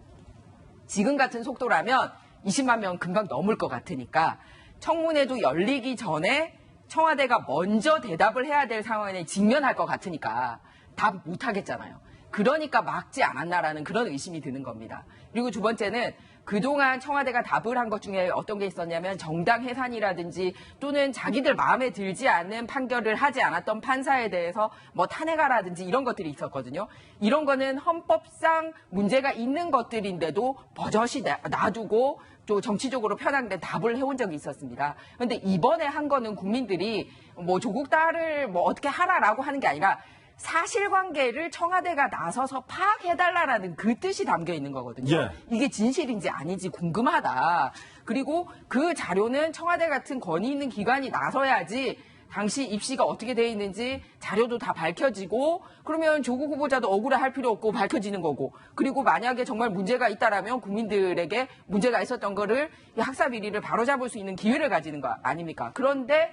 지금 같은 속도라면 20만 명 금방 넘을 것 같으니까 청문회도 열리기 전에 청와대가 먼저 대답을 해야 될 상황에 직면할 것 같으니까 답 못하겠잖아요. 그러니까 막지 않았나라는 그런 의심이 드는 겁니다. 그리고 두 번째는 그동안 청와대가 답을 한 것 중에 어떤 게 있었냐면 정당 해산이라든지 또는 자기들 마음에 들지 않는 판결을 하지 않았던 판사에 대해서 뭐 탄핵하라든지 이런 것들이 있었거든요. 이런 거는 헌법상 문제가 있는 것들인데도 버젓이 놔두고 또 정치적으로 편향된 답을 해온 적이 있었습니다. 그런데 이번에 한 거는 국민들이 뭐 조국 딸을 뭐 어떻게 하라라고 하는 게 아니라 사실관계를 청와대가 나서서 파악해달라라는 그 뜻이 담겨 있는 거거든요. 예. 이게 진실인지 아닌지 궁금하다. 그리고 그 자료는 청와대 같은 권위 있는 기관이 나서야지 당시 입시가 어떻게 돼 있는지 자료도 다 밝혀지고 그러면 조국 후보자도 억울해할 필요 없고 밝혀지는 거고 그리고 만약에 정말 문제가 있다라면 국민들에게 문제가 있었던 거를 이 학사 비리를 바로잡을 수 있는 기회를 가지는 거 아닙니까? 그런데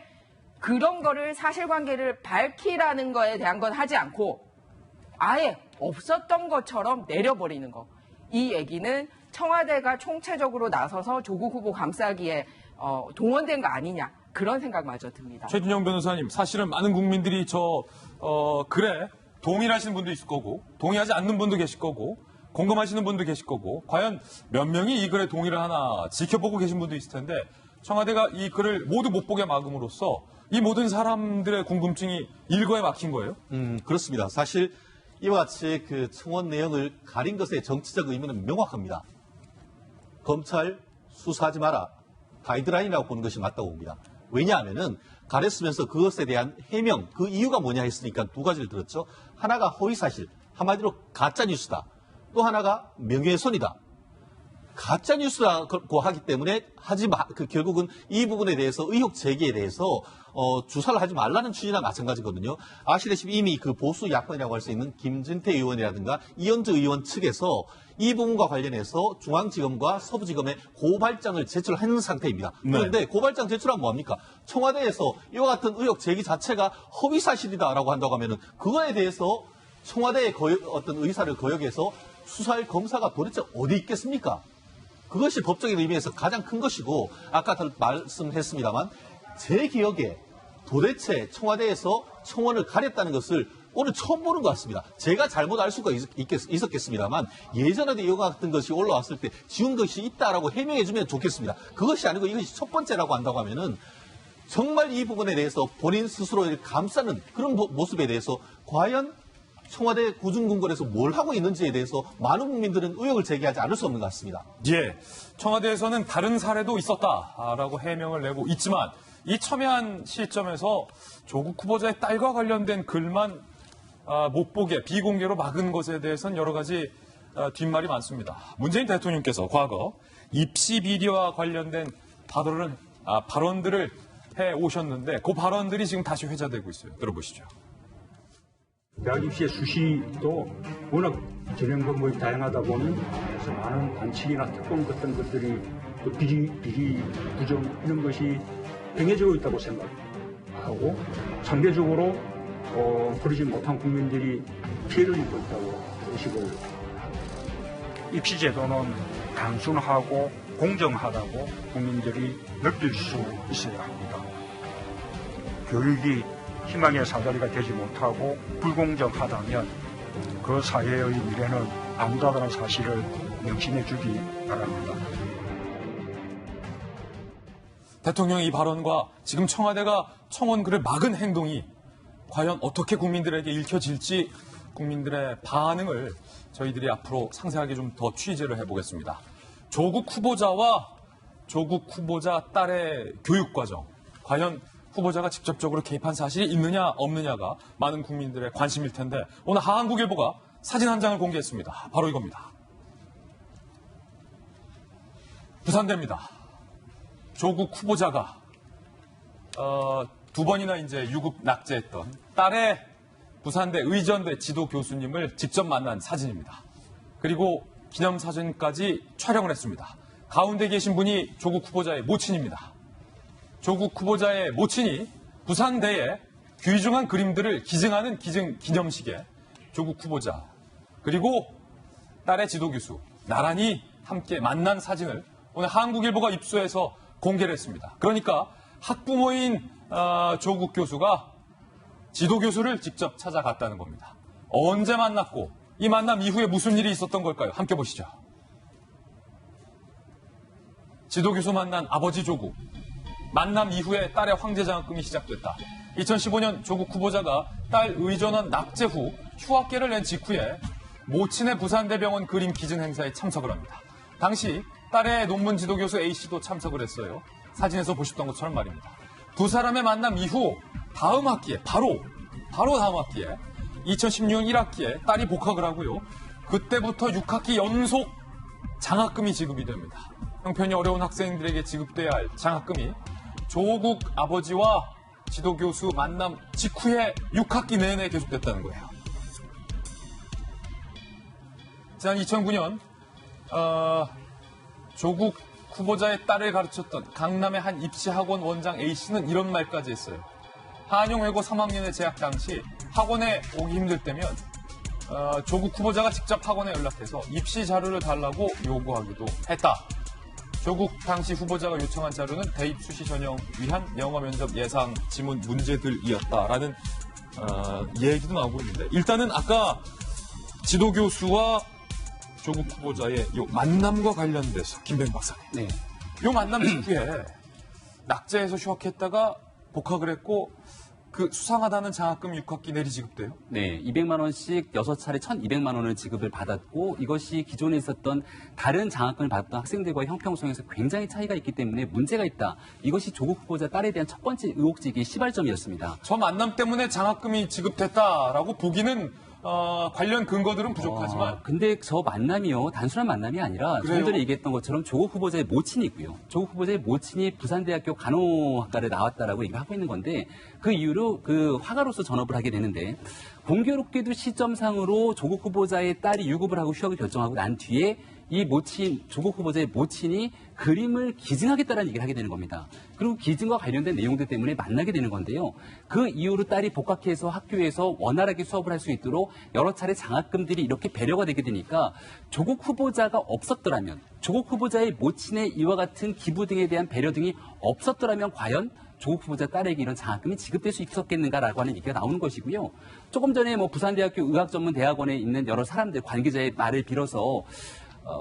그런 거를 사실관계를 밝히라는 거에 대한 건 하지 않고 아예 없었던 것처럼 내려버리는 거. 이 얘기는 청와대가 총체적으로 나서서 조국 후보 감싸기에 동원된 거 아니냐. 그런 생각마저 듭니다. 최준영 변호사님, 사실은 많은 국민들이 그래, 동의하시는 분도 있을 거고, 동의하지 않는 분도 계실 거고, 공감하시는 분도 계실 거고, 과연 몇 명이 이 글에 동의를 하나 지켜보고 계신 분도 있을 텐데, 청와대가 이 글을 모두 못 보게 막음으로써 이 모든 사람들의 궁금증이 일거에 막힌 거예요? 그렇습니다. 사실 이와 같이 그 청원 내용을 가린 것의 정치적 의미는 명확합니다. 검찰 수사하지 마라. 가이드라인이라고 보는 것이 맞다고 봅니다. 왜냐하면은 가렸으면서 그것에 대한 해명, 그 이유가 뭐냐 했으니까 두 가지를 들었죠. 하나가 허위사실, 한마디로 가짜뉴스다. 또 하나가 명예훼손이다. 가짜뉴스라고 하기 때문에 결국은 이 부분에 대해서 의혹 제기에 대해서 주사를 하지 말라는 취지나 마찬가지거든요. 아시다시피 이미 그 보수 야권이라고 할 수 있는 김진태 의원이라든가 이현주 의원 측에서 이 부분과 관련해서 중앙지검과 서부지검에 고발장을 제출하는 상태입니다. 그런데 네. 고발장 제출하면 뭐합니까? 청와대에서 이와 같은 의혹 제기 자체가 허위사실이다라고 한다고 하면은 그거에 대해서 청와대의 어떤 의사를 거역해서 수사할 검사가 도대체 어디 있겠습니까? 그것이 법적인 의미에서 가장 큰 것이고 아까 말씀했습니다만 제 기억에 도대체 청와대에서 청원을 가렸다는 것을 오늘 처음 보는 것 같습니다. 제가 잘못 알 수가 있었겠습니다만 예전에도 이와 같은 것이 올라왔을 때 지운 것이 있다라고 해명해 주면 좋겠습니다. 그것이 아니고 이것이 첫 번째라고 한다고 하면은 정말 이 부분에 대해서 본인 스스로를 감싸는 그런 모습에 대해서 과연 청와대 구중궁궐에서 뭘 하고 있는지에 대해서 많은 국민들은 의혹을 제기하지 않을 수 없는 것 같습니다. 예, 청와대에서는 다른 사례도 있었다라고 해명을 내고 있지만 이 첨예한 시점에서 조국 후보자의 딸과 관련된 글만 못 보게 비공개로 막은 것에 대해서는 여러 가지 뒷말이 많습니다. 문재인 대통령께서 과거 입시 비리와 관련된 발언들을 해 오셨는데 그 발언들이 지금 다시 회자되고 있어요. 들어보시죠. 대학 입시의 수시도 워낙 전형 방법이 다양하다 보니 그래서 많은 반칙이나 특권 같은 것들이 또 비리 부정 이런 것이 행해지고 있다고 생각하고 상대적으로 그러지 못한 국민들이 피해를 입고 있다고 의식을 입시 제도는 단순하고 공정하다고 국민들이 느낄 수 있어야 합니다. 교육이 희망의 사다리가 되지 못하고 불공정하다면 그 사회의 미래는 아무다라는 사실을 명심해 주기 바랍니다. 대통령의 이 발언과 지금 청와대가 청원글을 막은 행동이 과연 어떻게 국민들에게 읽혀질지 국민들의 반응을 저희들이 앞으로 상세하게 좀 더 취재를 해보겠습니다. 조국 후보자와 조국 후보자 딸의 교육 과정, 과연 후보자가 직접적으로 개입한 사실이 있느냐 없느냐가 많은 국민들의 관심일 텐데 오늘 한국일보가 사진 한 장을 공개했습니다. 바로 이겁니다. 부산대입니다. 조국 후보자가 두 번이나 이제 유급 낙제했던 딸의 부산대 의전대 지도 교수님을 직접 만난 사진입니다. 그리고 기념사진까지 촬영을 했습니다. 가운데 계신 분이 조국 후보자의 모친입니다. 조국 후보자의 모친이 부산대의 귀중한 그림들을 기증하는 기념식에 조국 후보자 그리고 딸의 지도 교수 나란히 함께 만난 사진을 오늘 한국일보가 입수해서 공개를 했습니다. 그러니까 학부모인 조국 교수가 지도 교수를 직접 찾아갔다는 겁니다. 언제 만났고 이 만남 이후에 무슨 일이 있었던 걸까요? 함께 보시죠. 지도 교수 만난 아버지 조국. 만남 이후에 딸의 황제 장학금이 시작됐다. 2015년 조국 후보자가 딸 의전원 낙제 후 휴학계를 낸 직후에 모친의 부산대병원 그림 기증 행사에 참석을 합니다. 당시 딸의 논문 지도 교수 A씨도 참석을 했어요. 사진에서 보셨던 것처럼 말입니다. 두 사람의 만남 이후 다음 학기에 바로 다음 학기에 2016년 1학기에 딸이 복학을 하고요. 그때부터 6학기 연속 장학금이 지급이 됩니다. 형편이 어려운 학생들에게 지급돼야 할 장학금이 조국 아버지와 지도교수 만남 직후에 6학기 내내 계속됐다는 거예요. 지난 2009년 조국 후보자의 딸을 가르쳤던 강남의 한 입시학원 원장 A씨는 이런 말까지 했어요. 한용외고 3학년에 재학 당시 학원에 오기 힘들 때면 조국 후보자가 직접 학원에 연락해서 입시 자료를 달라고 요구하기도 했다. 조국 당시 후보자가 요청한 자료는 대입 수시 전형 위한 영어 면접 예상 지문 문제들이었다라는 얘기도 나오고 있는데 일단은 아까 지도 교수와 조국 후보자의 요 만남과 관련돼서 김병 박사님. 네. 요 만남 직후에 낙제해서 휴학했다가 복학을 했고 그 수상하다는 장학금 6학기 내리 지급돼요? 네, 200만 원씩 6차례 1,200만 원을 지급을 받았고 이것이 기존에 있었던 다른 장학금을 받았던 학생들과의 형평성에서 굉장히 차이가 있기 때문에 문제가 있다. 이것이 조국 후보자 딸에 대한 첫 번째 의혹제기의 시발점이었습니다. 저 만남 때문에 장학금이 지급됐다라고 보기는 관련 근거들은 부족하지만 근데 저 만남이요 단순한 만남이 아니라 좀 전에 얘기했던 것처럼 조국 후보자의 모친이고요. 조국 후보자의 모친이 부산대학교 간호학과를 나왔다라고 얘기를 하고 있는 건데 그 이후로 그 화가로서 전업을 하게 되는데 공교롭게도 시점상으로 조국 후보자의 딸이 유급을 하고 휴학을 결정하고 난 뒤에 이 모친, 조국 후보자의 모친이 그림을 기증하겠다는 얘기를 하게 되는 겁니다. 그리고 기증과 관련된 내용들 때문에 만나게 되는 건데요. 그 이후로 딸이 복학해서 학교에서 원활하게 수업을 할 수 있도록 여러 차례 장학금들이 이렇게 배려가 되게 되니까 조국 후보자가 없었더라면, 조국 후보자의 모친의 이와 같은 기부 등에 대한 배려 등이 없었더라면 과연 조국 후보자 딸에게 이런 장학금이 지급될 수 있었겠는가라고 하는 얘기가 나오는 것이고요. 조금 전에 부산대학교 의학전문대학원에 있는 여러 사람들, 관계자의 말을 빌어서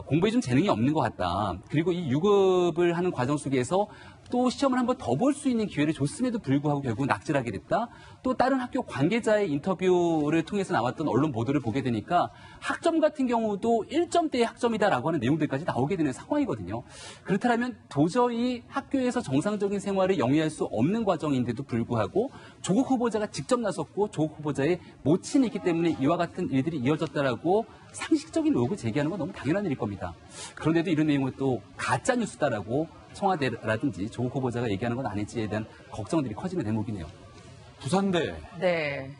공부에 좀 재능이 없는 것 같다. 그리고 이 유급을 하는 과정 속에서 또 시험을 한번 더 볼 수 있는 기회를 줬음에도 불구하고 결국 낙제를 하게 됐다. 또 다른 학교 관계자의 인터뷰를 통해서 나왔던 언론 보도를 보게 되니까 학점 같은 경우도 1점대의 학점이다라고 하는 내용들까지 나오게 되는 상황이거든요. 그렇다면 도저히 학교에서 정상적인 생활을 영위할 수 없는 과정인데도 불구하고 조국 후보자가 직접 나섰고 조국 후보자의 모친이 있기 때문에 이와 같은 일들이 이어졌다라고 상식적인 의혹을 제기하는 건 너무 당연한 일일 겁니다. 그런데도 이런 내용을 또 가짜 뉴스다라고 청와대라든지 조국 후보자가 얘기하는 건 아닐지에 대한 걱정들이 커지는 대목이네요. 부산대. 네.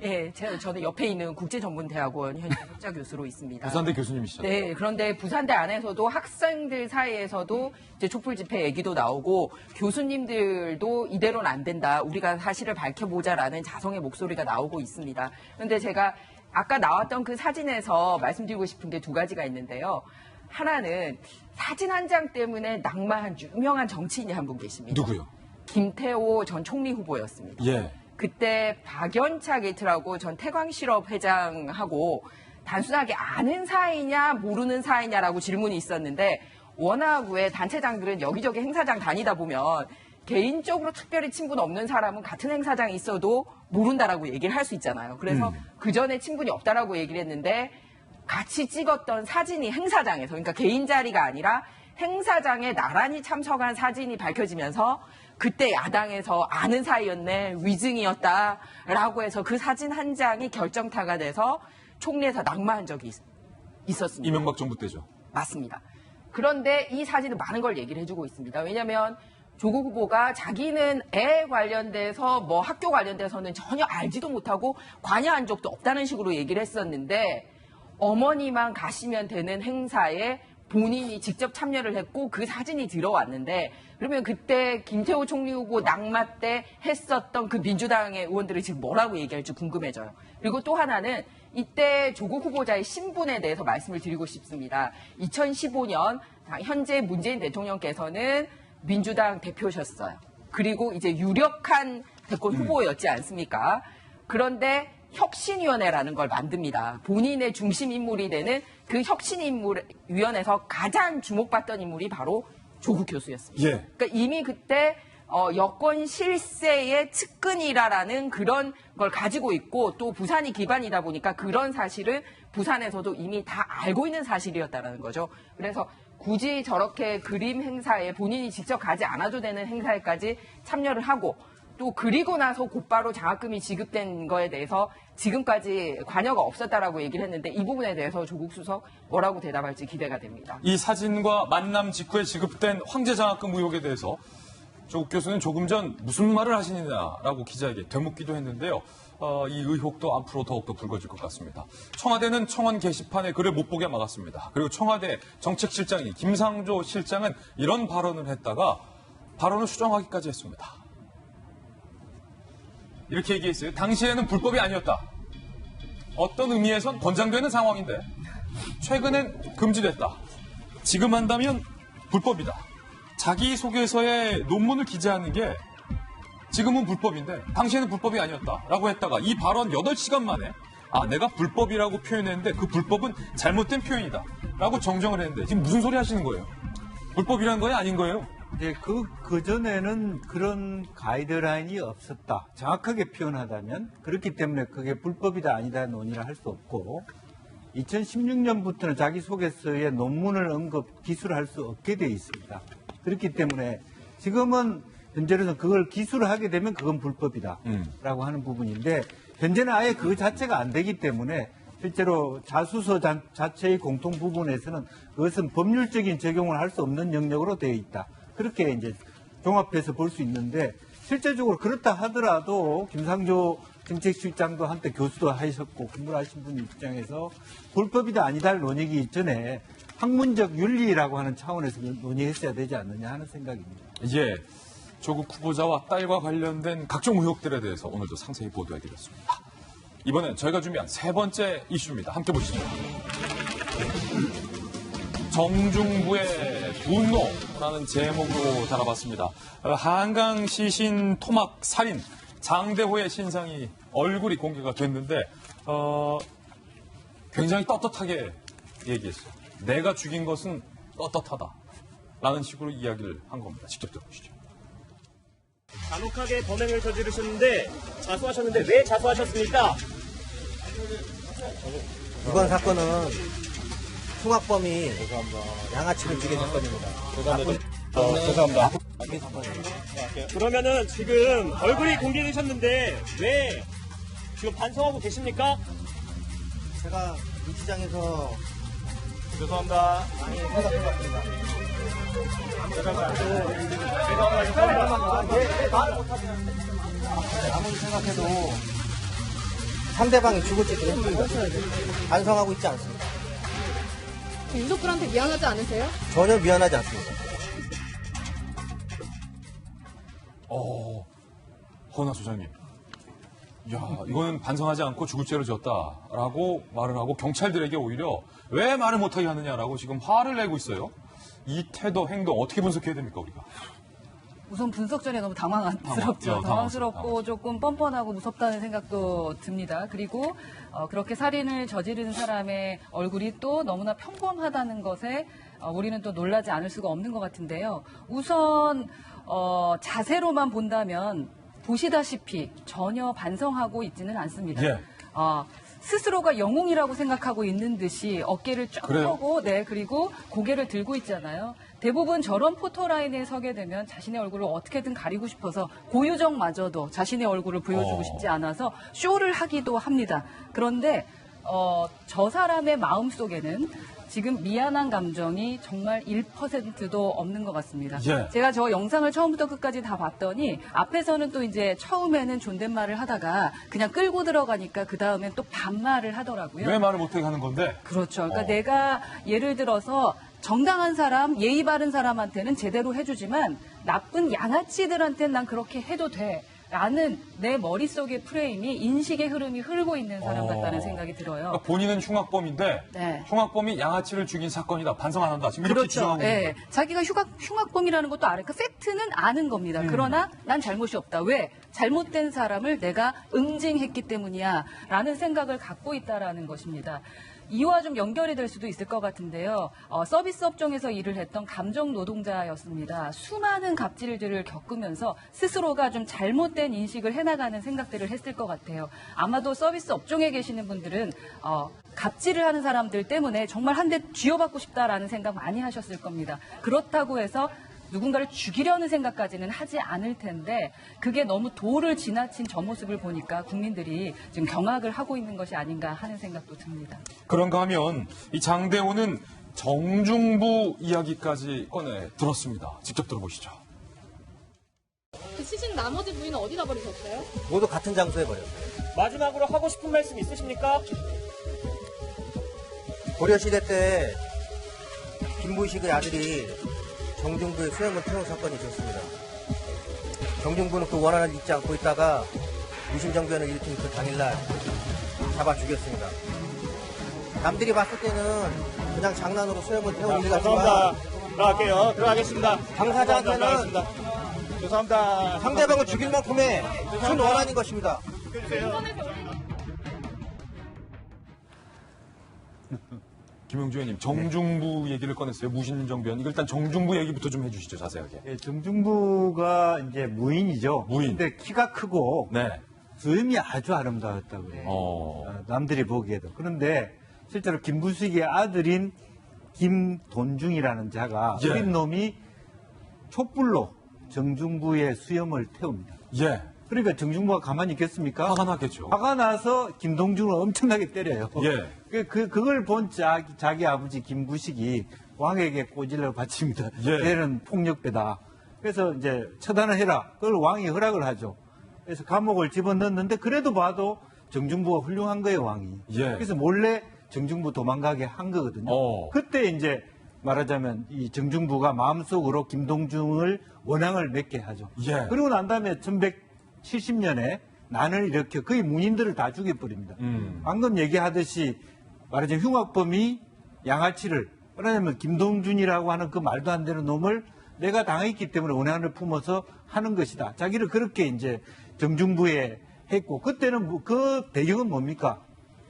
예, 저는 옆에 있는 국제전문대학원 현재 학자 교수로 있습니다. 부산대 교수님이시죠? 네, 그런데 부산대 안에서도 학생들 사이에서도 이제 촛불 집회 얘기도 나오고 교수님들도 이대로는 안 된다. 우리가 사실을 밝혀보자라는 자성의 목소리가 나오고 있습니다. 그런데 제가 아까 나왔던 그 사진에서 말씀드리고 싶은 게 두 가지가 있는데요. 하나는 사진 한 장 때문에 낙마한 유명한 정치인이 한 분 계십니다. 누구요? 김태호 전 총리 후보였습니다. 예. 그때 박연차 게이트라고 전 태광실업 회장하고 단순하게 아는 사이냐 모르는 사이냐라고 질문이 있었는데 워낙 왜 단체장들은 여기저기 행사장 다니다 보면 개인적으로 특별히 친분 없는 사람은 같은 행사장에 있어도 모른다라고 얘기를 할 수 있잖아요. 그래서 그 전에 친분이 없다라고 얘기를 했는데 같이 찍었던 사진이 행사장에서, 그러니까 개인 자리가 아니라 행사장에 나란히 참석한 사진이 밝혀지면서 그때 야당에서 아는 사이였네, 위증이었다라고 해서 그 사진 한 장이 결정타가 돼서 총리에서 낙마한 적이 있었습니다. 이명박 정부 때죠. 맞습니다. 그런데 이 사진은 많은 걸 얘기를 해주고 있습니다. 왜냐하면 조국 후보가 자기는 애 관련돼서 뭐 학교 관련돼서는 전혀 알지도 못하고 관여한 적도 없다는 식으로 얘기를 했었는데 어머니만 가시면 되는 행사에 본인이 직접 참여를 했고 그 사진이 들어왔는데 그러면 그때 김태호 총리 후보 낙마 때 했었던 그 민주당의 의원들이 지금 뭐라고 얘기할지 궁금해져요. 그리고 또 하나는 이때 조국 후보자의 신분에 대해서 말씀을 드리고 싶습니다. 2015년 현재 문재인 대통령께서는 민주당 대표셨어요. 그리고 이제 유력한 대권 후보였지 않습니까? 그런데 혁신위원회라는 걸 만듭니다. 본인의 중심 인물이 되는 그 혁신위원회에서 가장 주목받던 인물이 바로 조국 교수였습니다. 예. 그러니까 이미 그때 여권 실세의 측근이라는 그런 걸 가지고 있고 또 부산이 기반이다 보니까 그런 사실은 부산에서도 이미 다 알고 있는 사실이었다는 거죠. 그래서 굳이 저렇게 그림 행사에 본인이 직접 가지 않아도 되는 행사에까지 참여를 하고 또 그리고 나서 곧바로 장학금이 지급된 거에 대해서 지금까지 관여가 없었다라고 얘기를 했는데 이 부분에 대해서 조국 수석 뭐라고 대답할지 기대가 됩니다. 이 사진과 만남 직후에 지급된 황제 장학금 의혹에 대해서 조국 교수는 조금 전 무슨 말을 하시느냐라고 기자에게 되묻기도 했는데요. 이 의혹도 앞으로 더욱더 불거질 것 같습니다. 청와대는 청원 게시판에 글을 못 보게 막았습니다. 그리고 청와대 정책실장인 김상조 실장은 이런 발언을 했다가 발언을 수정하기까지 했습니다. 이렇게 얘기했어요. 당시에는 불법이 아니었다. 어떤 의미에선 권장되는 상황인데 최근엔 금지됐다. 지금 한다면 불법이다. 자기소개서에 논문을 기재하는 게 지금은 불법인데 당시에는 불법이 아니었다라고 했다가 이 발언 8시간 만에 내가 불법이라고 표현했는데 그 불법은 잘못된 표현이다 라고 정정을 했는데 지금 무슨 소리 하시는 거예요? 불법이라는 거예요? 아닌 거예요? 이제 그전에는 그런 가이드라인이 없었다. 정확하게 표현하자면 그렇기 때문에 그게 불법이다 아니다 논의를 할 수 없고 2016년부터는 자기소개서에 논문을 기술할 수 없게 돼 있습니다. 그렇기 때문에 지금은 현재로는 그걸 기술을 하게 되면 그건 불법이다라고 하는 부분인데 현재는 아예 그 자체가 안 되기 때문에 실제로 자수서 자체의 공통 부분에서는 그것은 법률적인 적용을 할 수 없는 영역으로 되어 있다. 그렇게 이제 종합해서 볼 수 있는데 실제적으로 그렇다 하더라도 김상조 정책실장도 한때 교수도 하셨고 공부를 하신 분 입장에서 불법이다 아니다를 논의하기 이전에 학문적 윤리라고 하는 차원에서 논의했어야 되지 않느냐 하는 생각입니다. 예, 조국 후보자와 딸과 관련된 각종 의혹들에 대해서 오늘도 상세히 보도해드렸습니다. 이번엔 저희가 준비한 세 번째 이슈입니다. 함께 보시죠. 정중부의 분노라는 제목으로 달아봤습니다. 한강 시신 토막 살인 장대호의 신상이 얼굴이 공개가 됐는데 굉장히 떳떳하게 얘기했어요. 내가 죽인 것은 떳떳하다 라는 식으로 이야기를 한 겁니다. 직접 들어보시죠. 잔혹하게 범행을 저지르셨는데 자수하셨는데 왜 자수하셨습니까? 이번 사건은 흉악범이 양아치를 죽인 사건입니다. 죄송합니다. 그러면은 지금 얼굴이 공개되셨는데 왜 지금 반성하고 계십니까? 제가 이 시장에서 죄송합니다. 많이 생각해봤습니다. 아무리 생각해도 상대방이 죽을지 모릅니다. 반성하고 있지 않습니다. 유족들한테 미안하지 않으세요? 전혀 미안하지 않습니다. 허은하 소장님. 야, 이거는 반성하지 않고 죽을 죄를 졌다라고 말을 하고 경찰들에게 오히려 왜 말을 못하게 하느냐라고 지금 화를 내고 있어요. 이 태도, 행동 어떻게 분석해야 됩니까, 우리가? 우선 분석 전에 너무 당황스럽죠. 당황스럽고 조금 뻔뻔하고 무섭다는 생각도 듭니다. 그리고 그렇게 살인을 저지른 사람의 얼굴이 또 너무나 평범하다는 것에 우리는 또 놀라지 않을 수가 없는 것 같은데요. 우선 자세로만 본다면 보시다시피 전혀 반성하고 있지는 않습니다. 예. 스스로가 영웅이라고 생각하고 있는 듯이 어깨를 쫙 펴고 그리고 고개를 들고 있잖아요. 대부분 저런 포토라인에 서게 되면 자신의 얼굴을 어떻게든 가리고 싶어서 고유정마저도 자신의 얼굴을 보여주고 싶지 않아서 쇼를 하기도 합니다. 그런데 저 사람의 마음속에는 지금 미안한 감정이 정말 1%도 없는 것 같습니다. 예. 제가 저 영상을 처음부터 끝까지 다 봤더니 앞에서는 또 이제 처음에는 존댓말을 하다가 그냥 끌고 들어가니까 그 다음엔 또 반말을 하더라고요. 왜 말을 못하게 하는 건데? 그렇죠. 그러니까 내가 예를 들어서 정당한 사람, 예의 바른 사람한테는 제대로 해주지만 나쁜 양아치들한테는 난 그렇게 해도 돼. 라는 내 머릿속의 프레임이 인식의 흐름이 흐르고 있는 사람 같다는 생각이 들어요. 그러니까 본인은 흉악범인데 네. 흉악범이 양아치를 죽인 사건이다. 반성 안 한다. 지금 이렇게 그렇죠. 주장하고 있는 거예요. 자기가 흉악범이라는 것도 알아요. 그 팩트는 아는 겁니다. 그러나 난 잘못이 없다. 왜? 잘못된 사람을 내가 응징했기 때문이야. 라는 생각을 갖고 있다라는 것입니다. 이와 좀 연결이 될 수도 있을 것 같은데요. 서비스 업종에서 일을 했던 감정 노동자였습니다. 수많은 갑질들을 겪으면서 스스로가 좀 잘못된 인식을 해나가는 생각들을 했을 것 같아요. 아마도 서비스 업종에 계시는 분들은 갑질을 하는 사람들 때문에 정말 한 대 쥐어받고 싶다라는 생각 많이 하셨을 겁니다. 그렇다고 해서 누군가를 죽이려는 생각까지는 하지 않을 텐데 그게 너무 도를 지나친 저 모습을 보니까 국민들이 지금 경악을 하고 있는 것이 아닌가 하는 생각도 듭니다. 그런가 하면 이 장대호는 정중부 이야기까지 꺼내 들었습니다. 직접 들어보시죠. 그 시신 나머지 부위는 어디다 버리셨어요? 모두 같은 장소에 버렸어요. 마지막으로 하고 싶은 말씀 있으십니까? 고려시대 때 김부식의 아들이 정중부의 수행을 태운 사건이 있었습니다. 정중부는 그 원한을 잊지 않고 있다가 무심정변을 일으킨 그 당일날 잡아 죽였습니다. 남들이 봤을 때는 그냥 장난으로 수행을 태운 일 같지만 죄송합니다. 들어갈게요. 들어가겠습니다. 당사자한테는 죄송합니다. 상대방을 죽일 만큼의 큰 원한인 것입니다. 김용주 의원님, 정중부 얘기를 꺼냈어요. 무신정변. 이거 일단 정중부 얘기부터 좀 해주시죠, 자세하게. 예, 정중부가 이제 무인이죠. 무인. 근데 키가 크고 네. 수염이 아주 아름다웠다고 해요. 남들이 보기에도. 그런데 실제로 김부식의 아들인 김돈중이라는 자가 예. 어린 놈이 촛불로 정중부의 수염을 태웁니다. 예. 그러니까 정중부가 가만히 있겠습니까? 화가 났겠죠. 화가 나서 김동중을 엄청나게 때려요. 예. 그걸 본 자기 아버지 김부식이 왕에게 꼬질러 바칩니다. 예. 얘는 폭력배다. 그래서 이제 처단을 해라. 그걸 왕이 허락을 하죠. 그래서 감옥을 집어넣는데 그래도 봐도 정중부가 훌륭한 거예요, 왕이. 예. 그래서 몰래 정중부 도망가게 한 거거든요. 그때 이제 말하자면 이 정중부가 마음속으로 김동중을 원앙을 맺게 하죠. 예. 그리고 난 다음에 1170년에 난을 일으켜 거의 문인들을 다 죽여버립니다. 방금 얘기하듯이 말하자면 흉악범이 양아치를 말하자면 김동준이라고 하는 그 말도 안 되는 놈을 내가 당했기 때문에 원한을 품어서 하는 것이다. 자기를 그렇게 이제 정중부에 했고 그때는 그 배경은 뭡니까?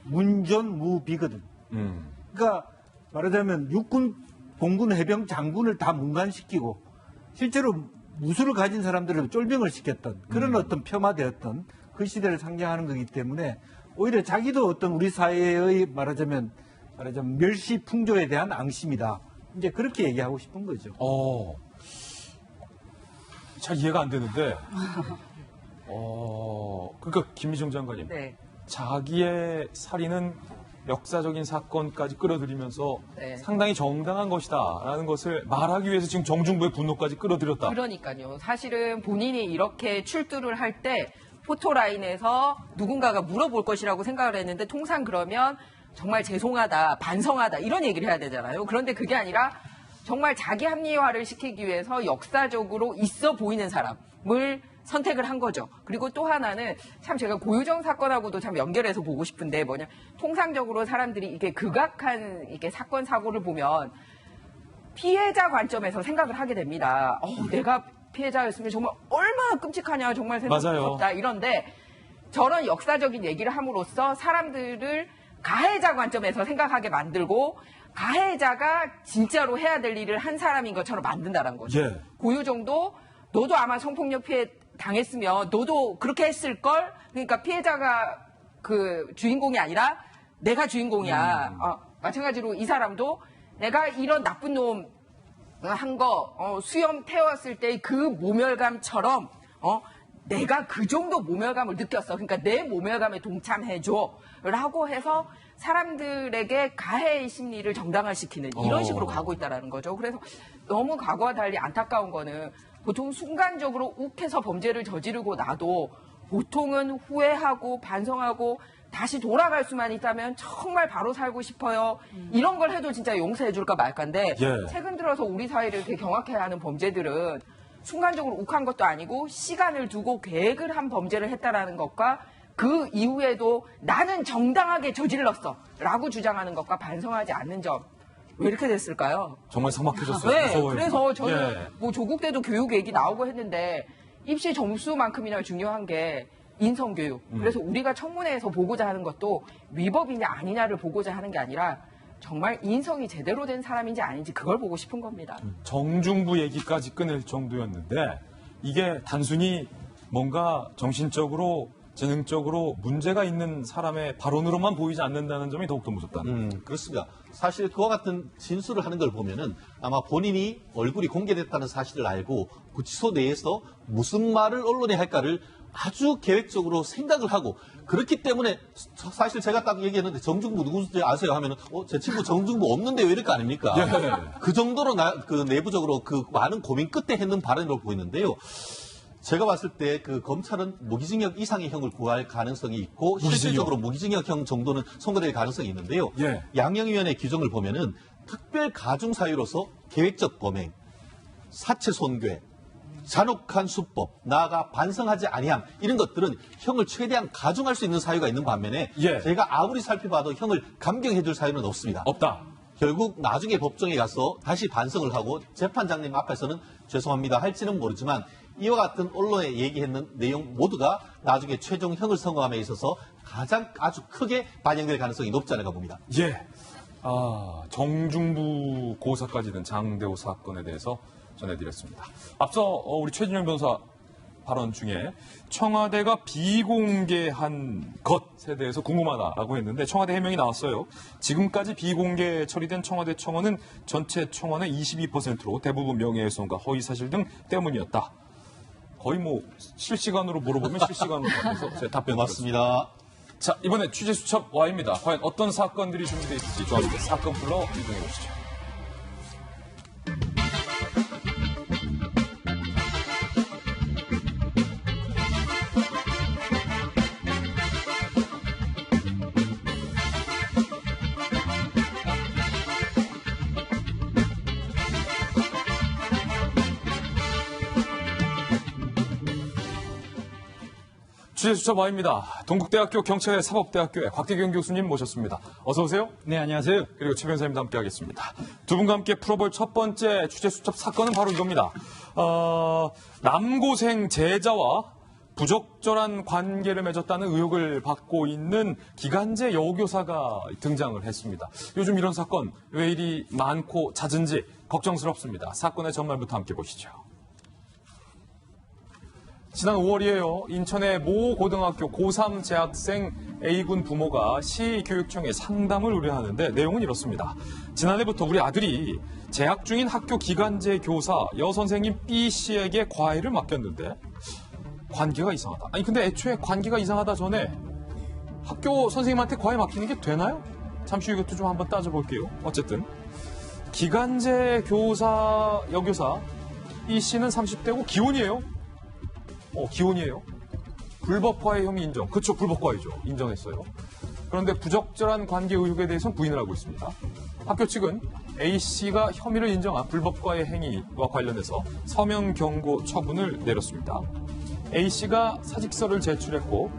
문전무비거든. 그러니까 말하자면 육군, 공군, 해병, 장군을 다 문관시키고 실제로 무술을 가진 사람들을 쫄병을 시켰던 그런 어떤 폄하되었던 그 시대를 상징하는 거기 때문에 오히려 자기도 어떤 우리 사회의 말하자면 멸시 풍조에 대한 앙심이다. 이제 그렇게 얘기하고 싶은 거죠. 잘 이해가 안 되는데. 그러니까 김미정 장관님. 네. 자기의 살인은 역사적인 사건까지 끌어들이면서 네. 상당히 정당한 것이다라는 것을 말하기 위해서 지금 정중부의 분노까지 끌어들였다. 그러니까요. 사실은 본인이 이렇게 출두를 할 때 포토라인에서 누군가가 물어볼 것이라고 생각을 했는데 통상 그러면 정말 죄송하다, 반성하다 이런 얘기를 해야 되잖아요. 그런데 그게 아니라 정말 자기 합리화를 시키기 위해서 역사적으로 있어 보이는 사람을 선택을 한 거죠. 그리고 또 하나는 참 제가 고유정 사건하고도 참 연결해서 보고 싶은데 뭐냐. 통상적으로 사람들이 이게 극악한 이게 사건 사고를 보면 피해자 관점에서 생각을 하게 됩니다. 내가 피해자였으면 정말 얼마나 끔찍하냐, 정말 생각스럽다 이런데 저런 역사적인 얘기를 함으로써 사람들을 가해자 관점에서 생각하게 만들고 가해자가 진짜로 해야 될 일을 한 사람인 것처럼 만든다는 거죠. 예. 고유정도 너도 아마 성폭력 피해 당했으면 너도 그렇게 했을 걸. 그러니까 피해자가 그 주인공이 아니라 내가 주인공이야. 마찬가지로 이 사람도 내가 이런 나쁜 놈 한 거 수염 태웠을 때 그 모멸감처럼 내가 그 정도 모멸감을 느꼈어. 그러니까 내 모멸감에 동참해줘. 라고 해서 사람들에게 가해의 심리를 정당화시키는 이런 식으로 가고 있다는 거죠. 그래서 너무 과거와 달리 안타까운 거는 보통 순간적으로 욱해서 범죄를 저지르고 나도 보통은 후회하고 반성하고 다시 돌아갈 수만 있다면 정말 바로 살고 싶어요. 이런 걸 해도 진짜 용서해 줄까 말까인데 최근 들어서 우리 사회를 이렇게 경악해야 하는 범죄들은 순간적으로 욱한 것도 아니고 시간을 두고 계획을 한 범죄를 했다라는 것과 그 이후에도 나는 정당하게 저질렀어 라고 주장하는 것과 반성하지 않는 점. 왜 이렇게 됐을까요? 정말 삭막해졌어요. 네, 무서워요. 그래서 저는 뭐 조국 때도 교육 얘기 나오고 했는데 입시 점수만큼이나 중요한 게 인성교육. 그래서 우리가 청문회에서 보고자 하는 것도 위법이냐 아니냐를 보고자 하는 게 아니라 정말 인성이 제대로 된 사람인지 아닌지 그걸 보고 싶은 겁니다. 정중부 얘기까지 끊을 정도였는데 이게 단순히 뭔가 정신적으로 재능적으로 문제가 있는 사람의 발언으로만 보이지 않는다는 점이 더욱더 무섭다는. 그렇습니다. 사실 그와 같은 진술을 하는 걸 보면은 아마 본인이 얼굴이 공개됐다는 사실을 알고 구치소 내에서 무슨 말을 언론에 할까를 아주 계획적으로 생각을 하고 그렇기 때문에 사실 제가 딱 얘기했는데 정중부 누구인지 아세요 하면은 제 친구 정중부 없는데 왜 이럴 거 아닙니까? 그 정도로 그 내부적으로 그 많은 고민 끝에 했는 발언으로 보이는데요. 제가 봤을 때 그 검찰은 무기징역 이상의 형을 구할 가능성이 있고 실질적으로 무기징역형 정도는 선고될 가능성이 있는데요. 양형위원회 규정을 보면은 특별 가중 사유로서 계획적 범행, 사체 손괴, 잔혹한 수법, 나아가 반성하지 아니함 이런 것들은 형을 최대한 가중할 수 있는 사유가 있는 반면에 제가 아무리 살펴봐도 형을 감경해줄 사유는 없습니다. 없다. 결국 나중에 법정에 가서 다시 반성을 하고 재판장님 앞에서는 죄송합니다 할지는 모르지만 이와 같은 언론에 얘기했는 내용 모두가 나중에 최종 형을 선고함에 있어서 가장 아주 크게 반영될 가능성이 높지 않을까 봅니다. 정중부 고사까지 된 장대호 사건에 대해서 전해드렸습니다. 앞서 우리 최진영 변호사 발언 중에 청와대가 비공개한 것에 대해서 궁금하다라고 했는데 청와대 해명이 나왔어요. 지금까지 비공개 처리된 청와대 청원은 전체 청원의 22%로 대부분 명예훼손과 허위사실 등 때문이었다. 거의 뭐 실시간으로 물어보면 실시간으로 답해서 제 답변 맞습니다. 자, 이번에 취재수첩 Y입니다. 과연 어떤 사건들이 준비되어 있을지 조합니다. 사건 풀러 이동해 보시죠. 취재수첩 Y입니다. 동국대학교 경찰사법대학교의 곽대경 교수님 모셨습니다. 어서 오세요. 네, 안녕하세요. 그리고 최 변호사님도 함께하겠습니다. 두 분과 함께 풀어볼 첫 번째 취재수첩 사건은 바로 이겁니다. 남고생 제자와 부적절한 관계를 맺었다는 의혹을 받고 있는 기간제 여교사가 등장을 했습니다. 요즘 이런 사건 왜 이리 많고 잦은지 걱정스럽습니다. 사건의 전말부터 함께 보시죠. 지난 5월이에요. 인천의 모 고등학교 고3 재학생 A군 부모가 시교육청에 상담을 의뢰하는데 내용은 이렇습니다. 지난해부터 우리 아들이 재학 중인 학교 기간제 교사 여선생님 B씨에게 과외를 맡겼는데 관계가 이상하다. 아니 근데 애초에 관계가 이상하다 전에 학교 선생님한테 과외 맡기는 게 되나요? 잠시 후 이것도 좀 한번 따져볼게요. 어쨌든 기간제 교사 여교사 B씨는 30대고 기혼이에요. 기혼이에요. 불법 과외 혐의 인정. 그렇죠. 불법 과외죠. 인정했어요. 그런데 부적절한 관계 의혹에 대해서는 부인을 하고 있습니다. 학교 측은 A씨가 혐의를 인정한 불법 과외 행위와 관련해서 서면 경고 처분을 내렸습니다. A씨가 사직서를 제출했고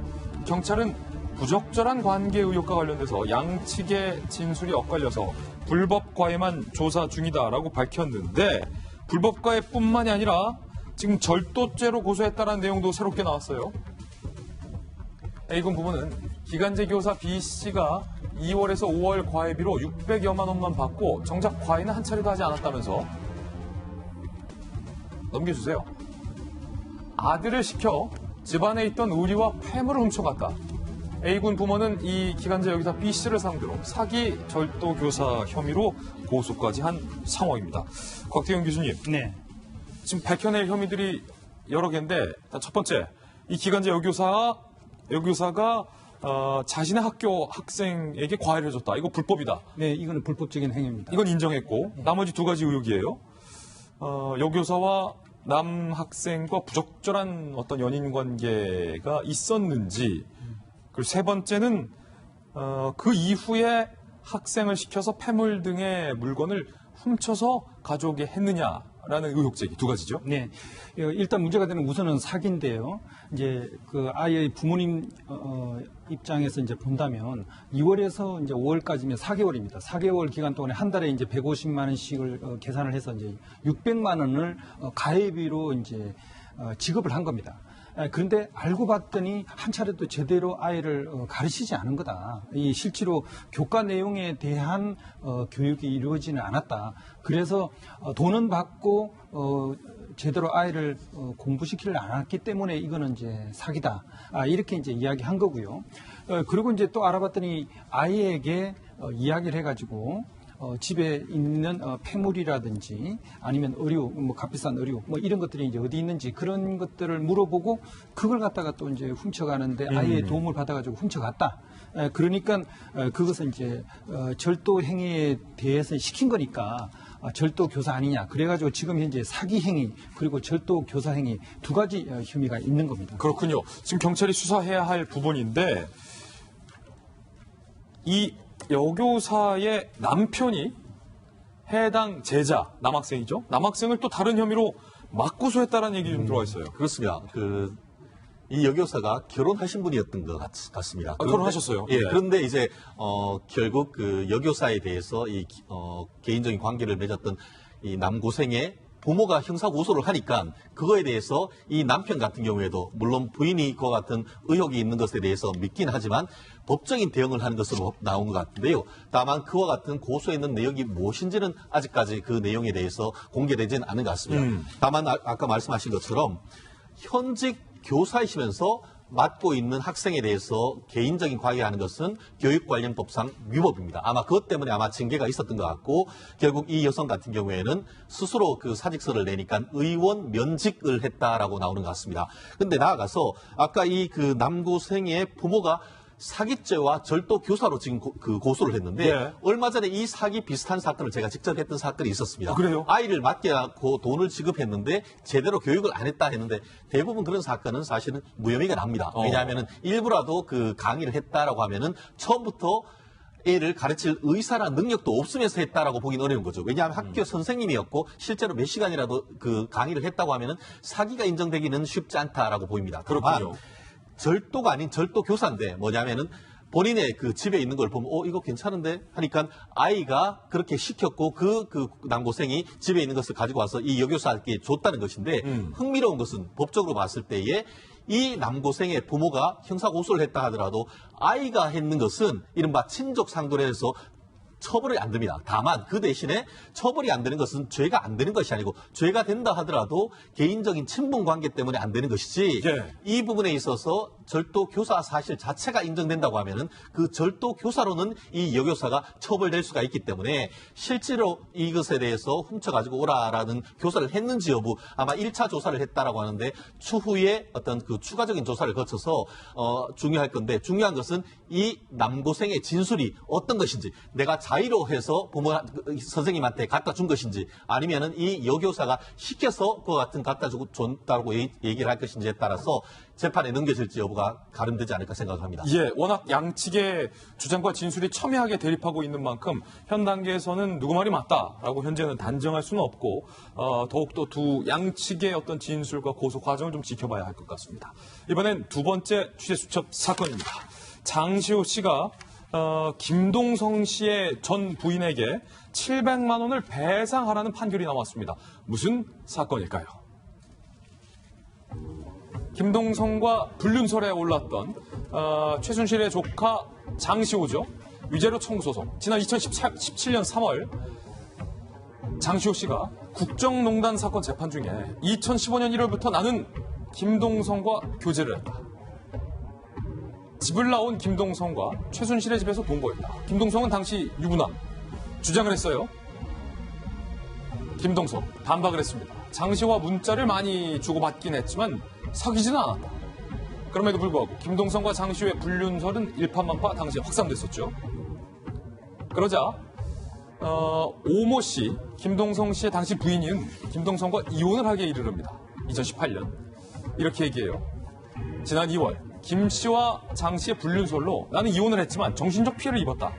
경찰은 부적절한 관계 의혹과 관련돼서 양측의 진술이 엇갈려서 불법 과외만 조사 중이다라고 밝혔는데 불법 과외뿐만이 아니라 지금 절도죄로 고소했다는 내용도 새롭게 나왔어요. A군 부모는 기간제 교사 B씨가 2월에서 5월 과외비로 600여만 원만 받고 정작 과외는 한 차례도 하지 않았다면서 넘겨주세요. 아들을 시켜 집안에 있던 의류와 폐물을 훔쳐갔다. A군 부모는 이 기간제 여기사 B씨를 상대로 사기 절도 교사 혐의로 고소까지 한 상황입니다. 곽태경 교수님. 네. 지금 밝혀낼 혐의들이 여러 개인데 일단 첫 번째, 이 기간제 여교사가 자신의 학교 학생에게 과외를 해줬다. 이거 불법이다. 네, 이거는 불법적인 행위입니다. 이건 인정했고 나머지 두 가지 의혹이에요. 여교사와 남학생과 부적절한 어떤 연인 관계가 있었는지, 그리고 세 번째는 그 이후에 학생을 시켜서 폐물 등의 물건을 훔쳐서 가져오게 했느냐라는 의혹 제기 두 가지죠. 네, 일단 문제가 되는 우선은 사기인데요. 이제 그 아이의 부모님 입장에서 이제 본다면 2월에서 이제 5월까지면 4개월입니다. 4개월 기간 동안에 한 달에 이제 150만 원씩을 계산을 해서 이제 600만 원을 가해비로 이제 지급을 한 겁니다. 그런데 알고 봤더니 한 차례도 제대로 아이를 가르치지 않은 거다. 이 실제로 교과 내용에 대한 교육이 이루어지는 않았다. 그래서 돈은 받고 제대로 아이를 공부시키지 않았기 때문에 이거는 이제 사기다. 이렇게 이제 이야기한 거고요. 그리고 이제 또 알아봤더니 아이에게 이야기를 해가지고 집에 있는 폐물이라든지 아니면 의류, 뭐 값비싼 의류, 뭐 이런 것들이 이제 어디 있는지 그런 것들을 물어보고 그걸 갖다가 또 이제 훔쳐가는데 아이의 도움을 받아가지고 훔쳐갔다. 그러니까 그것은 이제 절도 행위에 대해서 시킨 거니까 절도 교사 아니냐. 그래가지고 지금 현재 사기 행위 그리고 절도 교사 행위 두 가지 혐의가 있는 겁니다. 그렇군요. 지금 경찰이 수사해야 할 부분인데 이 여교사의 남편이 해당 제자, 남학생이죠. 남학생을 또 다른 혐의로 맞고소했다는 얘기 좀 들어와 있어요. 그렇습니다. 이 여교사가 결혼하신 분이었던 것 같습니다. 결혼하셨어요? 예. 네. 그런데 이제 결국 그 여교사에 대해서 개인적인 관계를 맺었던 이 남고생의 부모가 형사 고소를 하니까 그거에 대해서 이 남편 같은 경우에도 물론 부인이 그와 같은 의혹이 있는 것에 대해서 믿긴 하지만 법적인 대응을 하는 것으로 나온 것 같은데요. 다만 그와 같은 고소에 있는 내용이 무엇인지는 아직까지 그 내용에 대해서 공개되지는 않은 것 같습니다. 다만 아까 말씀하신 것처럼 현직 교사이시면서 맡고 있는 학생에 대해서 개인적인 과외하는 것은 교육관련법상 위법입니다. 아마 그것 때문에 아마 징계가 있었던 것 같고 결국 이 여성 같은 경우에는 스스로 그 사직서를 내니까 의원 면직을 했다라고 나오는 것 같습니다. 그런데 나아가서 아까 이 그 남고생의 부모가 사기죄와 절도 교사로 지금 고소를 했는데 예. 얼마 전에 이 사기 비슷한 사건을 제가 직접 했던 사건이 있었습니다. 그래요? 아이를 맡겨놓고 돈을 지급했는데 제대로 교육을 안 했다 했는데 대부분 그런 사건은 사실은 무혐의가 납니다. 왜냐하면은 일부라도 그 강의를 했다라고 하면은 처음부터 애를 가르칠 의사나 능력도 없으면서 했다라고 보기는 어려운 거죠. 왜냐하면 학교 선생님이었고 실제로 몇 시간이라도 그 강의를 했다고 하면은 사기가 인정되기는 쉽지 않다라고 보입니다. 그렇군요. 절도가 아닌 절도 교사인데 뭐냐면은 본인의 그 집에 있는 걸 보면 이거 괜찮은데 하니까 아이가 그렇게 시켰고 그 남고생이 집에 있는 것을 가지고 와서 이 여교사에게 줬다는 것인데 흥미로운 것은 법적으로 봤을 때에 이 남고생의 부모가 형사고소를 했다 하더라도 아이가 했는 것은 이른바 친족 상도를 해서 처벌이 안 됩니다. 다만 그 대신에 처벌이 안 되는 것은 죄가 안 되는 것이 아니고 죄가 된다 하더라도 개인적인 친분 관계 때문에 안 되는 것이지 예. 이 부분에 있어서 절도 교사 사실 자체가 인정된다고 하면은 그 절도 교사로는 이 여교사가 처벌될 수가 있기 때문에 실제로 이것에 대해서 훔쳐가지고 오라라는 교사를 했는지 여부 아마 1차 조사를 했다라고 하는데 추후에 어떤 그 추가적인 조사를 거쳐서 중요할 건데 중요한 것은 이 남고생의 진술이 어떤 것인지 내가 자의로 해서 부모 선생님한테 갖다 준 것인지 아니면은 이 여교사가 시켜서 그와 같은 갖다 주고 줬다고 얘기를 할 것인지에 따라서 재판에 넘겨질지 여부가 가름되지 않을까 생각합니다. 예, 워낙 양측의 주장과 진술이 첨예하게 대립하고 있는 만큼 현 단계에서는 누구 말이 맞다라고 현재는 단정할 수는 없고 더욱더 두 양측의 어떤 진술과 고소 과정을 좀 지켜봐야 할 것 같습니다. 이번엔 두 번째 취재 수첩 사건입니다. 장시호 씨가 김동성 씨의 전 부인에게 700만 원을 배상하라는 판결이 나왔습니다. 무슨 사건일까요? 김동성과 불륜설에 올랐던 최순실의 조카 장시호죠. 위자료 청구 소송. 지난 2017년 3월 장시호 씨가 국정농단 사건 재판 중에 2015년 1월부터 나는 김동성과 교제를 했다. 집을 나온 김동성과 최순실의 집에서 동거했다. 김동성은 당시 유부남 주장을 했어요. 김동성 반박을 했습니다. 장시호와 문자를 많이 주고받긴 했지만 사귀지는 않았다. 그럼에도 불구하고 김동성과 장시호의 불륜설은 일파만파 당시에 확산됐었죠. 그러자 오모 씨, 김동성 씨의 당시 부인인 김동성과 이혼을 하게 이르릅니다. 2018년. 이렇게 얘기해요. 지난 2월 김 씨와 장 씨의 불륜설로 나는 이혼을 했지만 정신적 피해를 입었다.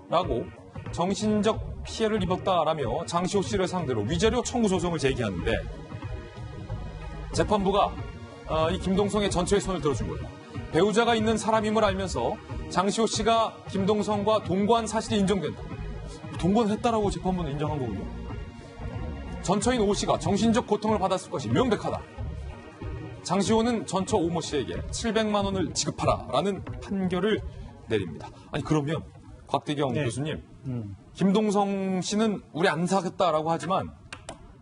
라고 정신적 피해를 입었다라며 장시호 씨를 상대로 위자료 청구 소송을 제기하는데 재판부가 이 김동성의 전처의 손을 들어준 거예요. 배우자가 있는 사람임을 알면서 장시호 씨가 김동성과 동거한 사실이 인정된다. 동거는 했다라고 재판부는 인정한 거군요. 전처인 오 씨가 정신적 고통을 받았을 것이 명백하다. 장시호는 전처 오모 씨에게 700만 원을 지급하라라는 판결을 내립니다. 아니 그러면 곽대경 교수님, 김동성 씨는 우리 안 사귀었다라고 하지만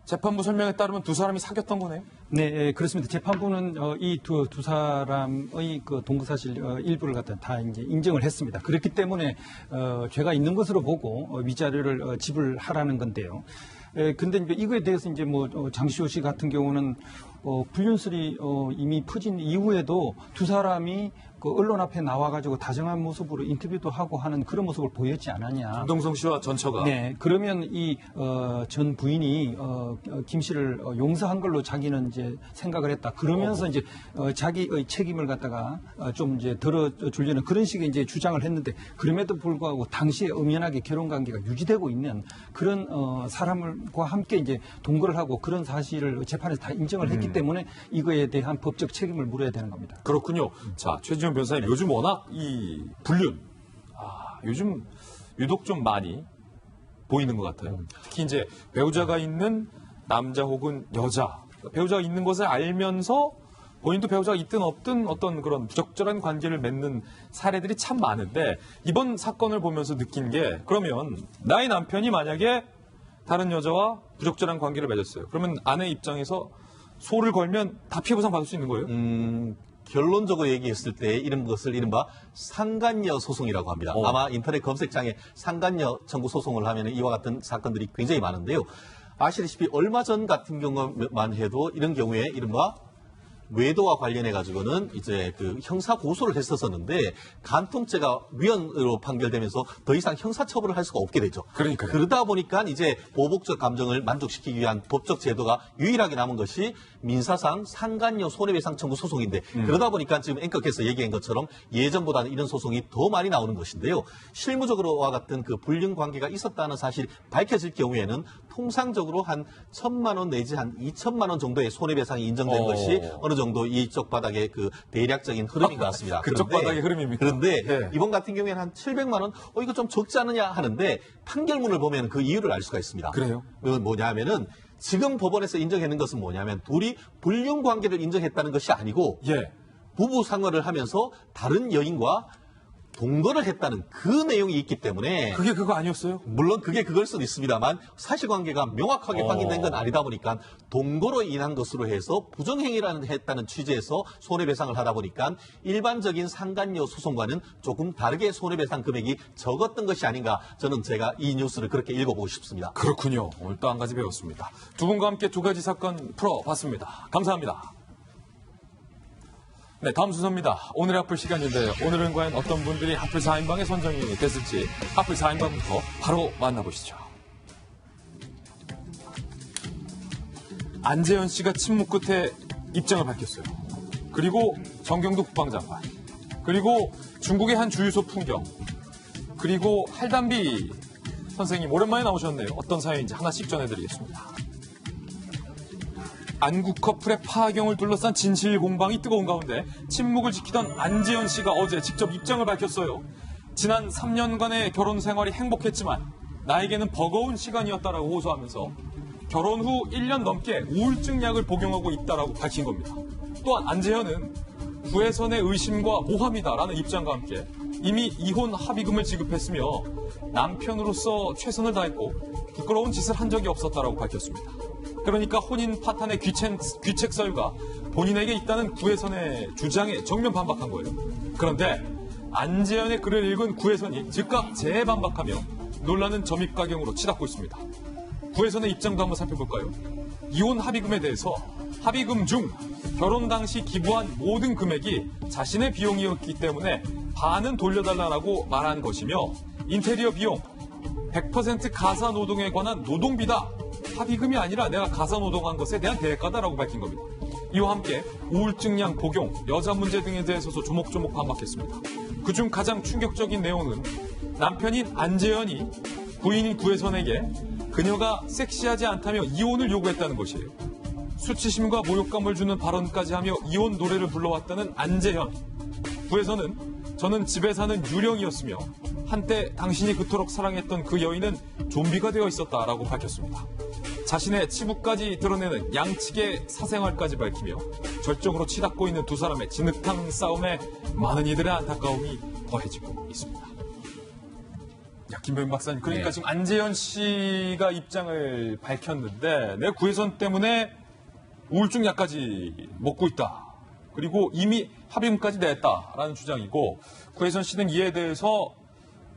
재판부 설명에 따르면 두 사람이 사귀었던 거네요? 네, 그렇습니다. 재판부는 이 두 사람의 그 동거 사실 일부를 갖다 다 이제 인정을 했습니다. 그렇기 때문에 죄가 있는 것으로 보고 위자료를 지불하라는 건데요. 근데 이제 이거에 대해서 이제 뭐 장시호 씨 같은 경우는 불륜설이 이미 퍼진 이후에도 두 사람이 그 언론 앞에 나와가지고 다정한 모습으로 인터뷰도 하고 하는 그런 모습을 보였지 않았냐. 김동성 씨와 전처가. 네, 그러면 이 전 부인이 김 씨를 용서한 걸로 자기는 이제 생각을 했다. 그러면서 이제 자기의 책임을 갖다가 좀 이제 덜어주려는 그런 식의 이제 주장을 했는데 그럼에도 불구하고 당시에 엄연하게 결혼 관계가 유지되고 있는 그런 사람과 함께 이제 동거를 하고 그런 사실을 재판에서 다 인정을 했기 때문에 이거에 대한 법적 책임을 물어야 되는 겁니다. 그렇군요. 자, 최지원 변호사님, 요즘 워낙 이 불륜, 요즘 유독 좀 많이 보이는 것 같아요. 특히 이제 배우자가 있는 남자 혹은 여자, 배우자가 있는 것을 알면서 본인도 배우자가 있든 없든 어떤 그런 부적절한 관계를 맺는 사례들이 참 많은데 이번 사건을 보면서 느낀 게 그러면 나의 남편이 만약에 다른 여자와 부적절한 관계를 맺었어요. 그러면 아내 입장에서 소를 걸면 다 피해 보상 받을 수 있는 거예요? 결론적으로 얘기했을 때 이런 것을 이른바 상간녀 소송이라고 합니다. 아마 인터넷 검색창에 상간녀 청구 소송을 하면 이와 같은 사건들이 굉장히 많은데요. 아시다시피 얼마 전 같은 경우만 해도 이런 경우에 이른바 외도와 관련해 가지고는 이제 그 형사 고소를 했었었는데 간통죄가 위헌으로 판결되면서 더 이상 형사 처벌을 할 수가 없게 되죠. 그러니까요. 그러다 보니까 이제 보복적 감정을 만족시키기 위한 법적 제도가 유일하게 남은 것이 민사상 상간녀 손해배상 청구 소송인데 그러다 보니까 지금 앵커께서 얘기한 것처럼 예전보다는 이런 소송이 더 많이 나오는 것인데요. 실무적으로와 같은 그 불륜 관계가 있었다는 사실이 밝혀질 경우에는 통상적으로 한 1,000만 원 내지 한 2천만 원 정도의 손해배상이 인정된 것이 어느 정도 이쪽 바닥의 그 대략적인 흐름인 것 같습니다. 그쪽 바닥의 흐름입니다. 그런데 네. 이번 같은 경우에는 한 700만 원, 이거 좀 적지 않느냐 하는데 판결문을 보면 그 이유를 알 수가 있습니다. 그래요? 그건 뭐냐면은 지금 법원에서 인정하는 것은 뭐냐면 둘이 불륜 관계를 인정했다는 것이 아니고 부부 생활을 하면서 다른 여인과 동거를 했다는 그 내용이 있기 때문에 그게 그거 아니었어요? 물론 그게 그걸 수도 있습니다만 사실관계가 명확하게 확인된 건 아니다 보니까 동거로 인한 것으로 해서 부정행위라는 했다는 취지에서 손해배상을 하다 보니까 일반적인 상간녀 소송과는 조금 다르게 손해배상 금액이 적었던 것이 아닌가 저는 제가 이 뉴스를 그렇게 읽어보고 싶습니다. 그렇군요. 오늘 또 한 가지 배웠습니다. 두 분과 함께 두 가지 사건 풀어봤습니다. 감사합니다. 네, 다음 순서입니다. 오늘의 핫플 시간인데요. 오늘은 과연 어떤 분들이 핫플 4인방에 선정이 됐을지 핫플 4인방부터 바로 만나보시죠. 안재현 씨가 침묵 끝에 입장을 밝혔어요. 그리고 정경도 국방장관, 그리고 중국의 한 주유소 풍경, 그리고 할담비 선생님 오랜만에 나오셨네요. 어떤 사연인지 하나씩 전해드리겠습니다. 안국 커플의 파경을 둘러싼 진실 공방이 뜨거운 가운데 침묵을 지키던 안재현 씨가 어제 직접 입장을 밝혔어요. 지난 3년간의 결혼 생활이 행복했지만 나에게는 버거운 시간이었다라고 호소하면서 결혼 후 1년 넘게 우울증 약을 복용하고 있다라고 밝힌 겁니다. 또한 안재현은 구혜선의 의심과 모함이다라는 입장과 함께 이미 이혼 합의금을 지급했으며 남편으로서 최선을 다했고 부끄러운 짓을 한 적이 없었다라고 밝혔습니다. 그러니까 혼인 파탄의 귀책 사유가 본인에게 있다는 구혜선의 주장에 정면 반박한 거예요. 그런데 안재현의 글을 읽은 구혜선이 즉각 재반박하며 논란은 점입가경으로 치닫고 있습니다. 구혜선의 입장도 한번 살펴볼까요? 이혼 합의금에 대해서 합의금 중 결혼 당시 기부한 모든 금액이 자신의 비용이었기 때문에 반은 돌려달라고 말한 것이며 인테리어 비용 100% 가사노동에 관한 노동비다. 합의금이 아니라 내가 가사노동한 것에 대한 대가다라고 밝힌 겁니다. 이와 함께 우울증량 복용, 여자 문제 등에 대해서도 조목조목 반박했습니다. 그중 가장 충격적인 내용은 남편인 안재현이 부인인 구혜선에게 그녀가 섹시하지 않다며 이혼을 요구했다는 것이에요. 수치심과 모욕감을 주는 발언까지 하며 이혼 노래를 불러왔다는 안재현. 구혜선은 저는 집에 사는 유령이었으며 한때 당신이 그토록 사랑했던 그 여인은 좀비가 되어 있었다라고 밝혔습니다. 자신의 치부까지 드러내는 양측의 사생활까지 밝히며 절정으로 치닫고 있는 두 사람의 진흙탕 싸움에 많은 이들의 안타까움이 더해지고 있습니다. 야, 김병민 박사님, 그러니까 지금 안재현 씨가 입장을 밝혔는데 내 구혜선 때문에 우울증 약까지 먹고 있다. 그리고 이미 합의금까지 냈다라는 주장이고 구혜선 씨는 이에 대해서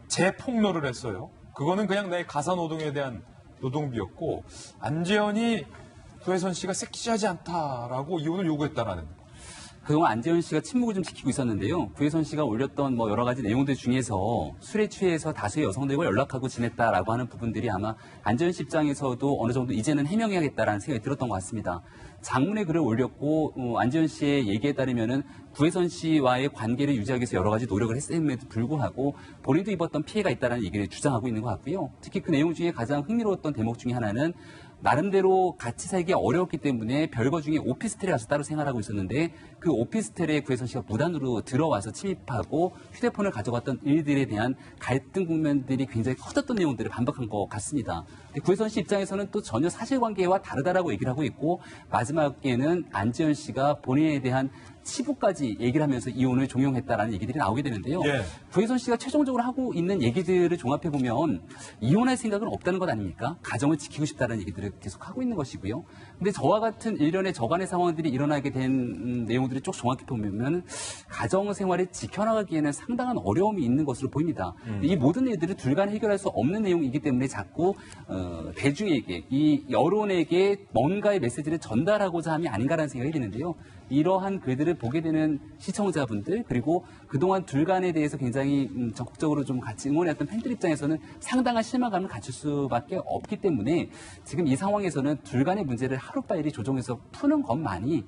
재폭로를 했어요. 그거는 그냥 내 가사노동에 대한 노동비였고 안재현이 구혜선 씨가 섹시하지 않다라고 이혼을 요구했다라는. 그동안 안재현 씨가 침묵을 좀 지키고 있었는데요. 구혜선 씨가 올렸던 여러 가지 내용들 중에서 술에 취해서 다수의 여성들과 연락하고 지냈다라고 하는 부분들이 아마 안재현 씨 입장에서도 어느 정도 이제는 해명해야겠다라는 생각이 들었던 것 같습니다. 장문의 글을 올렸고 안재현 씨의 얘기에 따르면은 구혜선 씨와의 관계를 유지하기 위해서 여러 가지 노력을 했음에도 불구하고 본인도 입었던 피해가 있다는 얘기를 주장하고 있는 것 같고요. 특히 그 내용 중에 가장 흥미로웠던 대목 중에 하나는 나름대로 같이 살기 어려웠기 때문에 별거 중에 오피스텔에 가서 따로 생활하고 있었는데 그 오피스텔에 구혜선 씨가 무단으로 들어와서 침입하고 휴대폰을 가져갔던 일들에 대한 갈등 국면들이 굉장히 커졌던 내용들을 반박한 것 같습니다. 근데 구혜선 씨 입장에서는 또 전혀 사실관계와 다르다라고 얘기를 하고 있고 마지막에는 안재현 씨가 본인에 대한 치부까지 얘기를 하면서 이혼을 종용했다라는 얘기들이 나오게 되는데요. 예. 구혜선 씨가 최종적으로 하고 있는 얘기들을 종합해보면 이혼할 생각은 없다는 것 아닙니까? 가정을 지키고 싶다는 얘기들을 계속 하고 있는 것이고요. 근데 저와 같은 일련의 저간의 상황들이 일어나게 된 내용들을 쭉 종합해보면 가정 생활을 지켜나가기에는 상당한 어려움이 있는 것으로 보입니다. 이 모든 일들을 둘간 해결할 수 없는 내용이기 때문에 자꾸 대중에게, 이 여론에게 뭔가의 메시지를 전달하고자 함이 아닌가라는 생각이 드는데요. 이러한 글들을 보게 되는 시청자분들 그리고 그동안 둘간에 대해서 굉장히 적극적으로 좀 같이 응원했던 팬들 입장에서는 상당한 실망감을 갖출 수밖에 없기 때문에 지금 이 상황에서는 둘간의 문제를 하루빨리 조정해서 푸는 것만이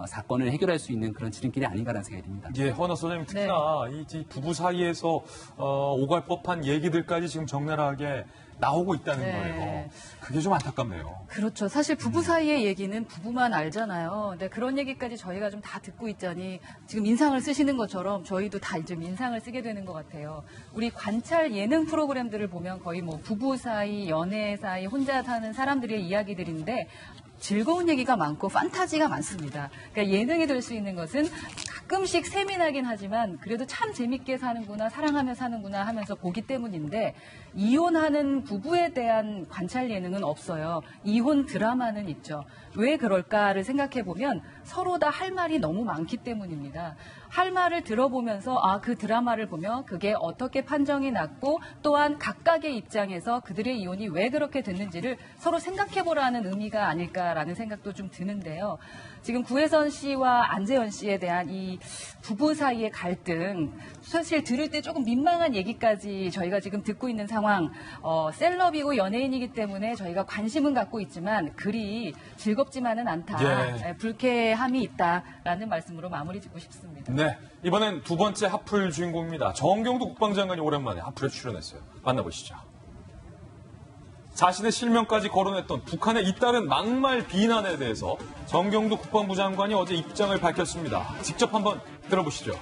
사건을 해결할 수 있는 그런 지름길이 아닌가라는 생각이 듭니다. 예, 허나 소장님 특히나 이 부부 사이에서 오갈 법한 얘기들까지 지금 적나라하게 나오고 있다는 거예요. 그게 좀 안타깝네요. 그렇죠. 사실 부부 사이의 얘기는 부부만 알잖아요. 근데 그런 얘기까지 저희가 좀 다 듣고 있자니 지금 인상을 쓰시는 것처럼 저희도 다 좀 인상을 쓰게 되는 것 같아요. 우리 관찰 예능 프로그램들을 보면 거의 뭐 부부 사이, 연애 사이, 혼자 사는 사람들의 이야기들인데 즐거운 얘기가 많고 판타지가 많습니다. 그러니까 예능이 될 수 있는 것은 가끔씩 세민하긴 하지만 그래도 참 재밌게 사는구나, 사랑하며 사는구나 하면서 보기 때문인데 이혼하는 부부에 대한 관찰 예능은 없어요. 이혼 드라마는 있죠. 왜 그럴까를 생각해 보면 서로 다 할 말이 너무 많기 때문입니다. 할 말을 들어보면서 그 드라마를 보며 그게 어떻게 판정이 났고 또한 각각의 입장에서 그들의 이혼이 왜 그렇게 됐는지를 서로 생각해보라는 의미가 아닐까라는 생각도 좀 드는데요. 지금 구혜선 씨와 안재현 씨에 대한 이 부부 사이의 갈등, 사실 들을 때 조금 민망한 얘기까지 저희가 지금 듣고 있는 상황, 셀럽이고 연예인이기 때문에 저희가 관심은 갖고 있지만 그리 즐겁지만은 않다. 불쾌함이 있다라는 말씀으로 마무리 짓고 싶습니다. 네, 이번엔 두 번째 하플 주인공입니다. 정경도 국방장관이 오랜만에 하플에 출연했어요. 만나보시죠. 자신의 실명까지 거론했던 북한의 잇따른 막말 비난에 대해서 정경도 국방부 장관이 어제 입장을 밝혔습니다. 직접 한번 들어보시죠.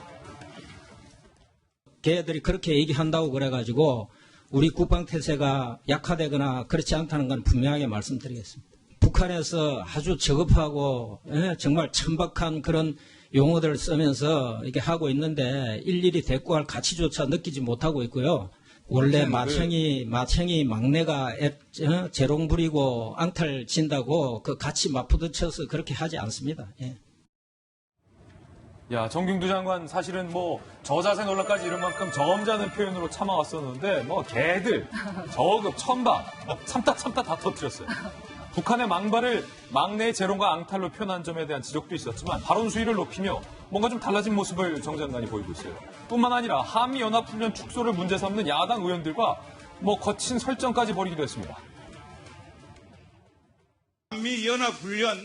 걔들이 그렇게 얘기한다고 그래가지고 우리 국방태세가 약화되거나 그렇지 않다는 건 분명하게 말씀드리겠습니다. 북한에서 아주 저급하고 정말 천박한 그런 용어들을 쓰면서 이렇게 하고 있는데 일일이 대꾸할 가치조차 느끼지 못하고 있고요. 원래 마청이 막내가 재롱 부리고 앙탈 진다고 그 같이 맞부딪혀서 그렇게 하지 않습니다. 예. 야, 정경두 장관 사실은 뭐 저자세 논란까지 이런 만큼 점잖은 표현으로 참아왔었는데 뭐 개들, 저급, 천박 참다 다 터뜨렸어요. 북한의 망발을 막내의 재롱과 앙탈로 표현한 점에 대한 지적도 있었지만 발언 수위를 높이며 뭔가 좀 달라진 모습을 정 장관이 보이고 있어요. 뿐만 아니라 한미연합훈련 축소를 문제 삼는 야당 의원들과 뭐 거친 설정까지 벌이기도 했습니다. 한미연합훈련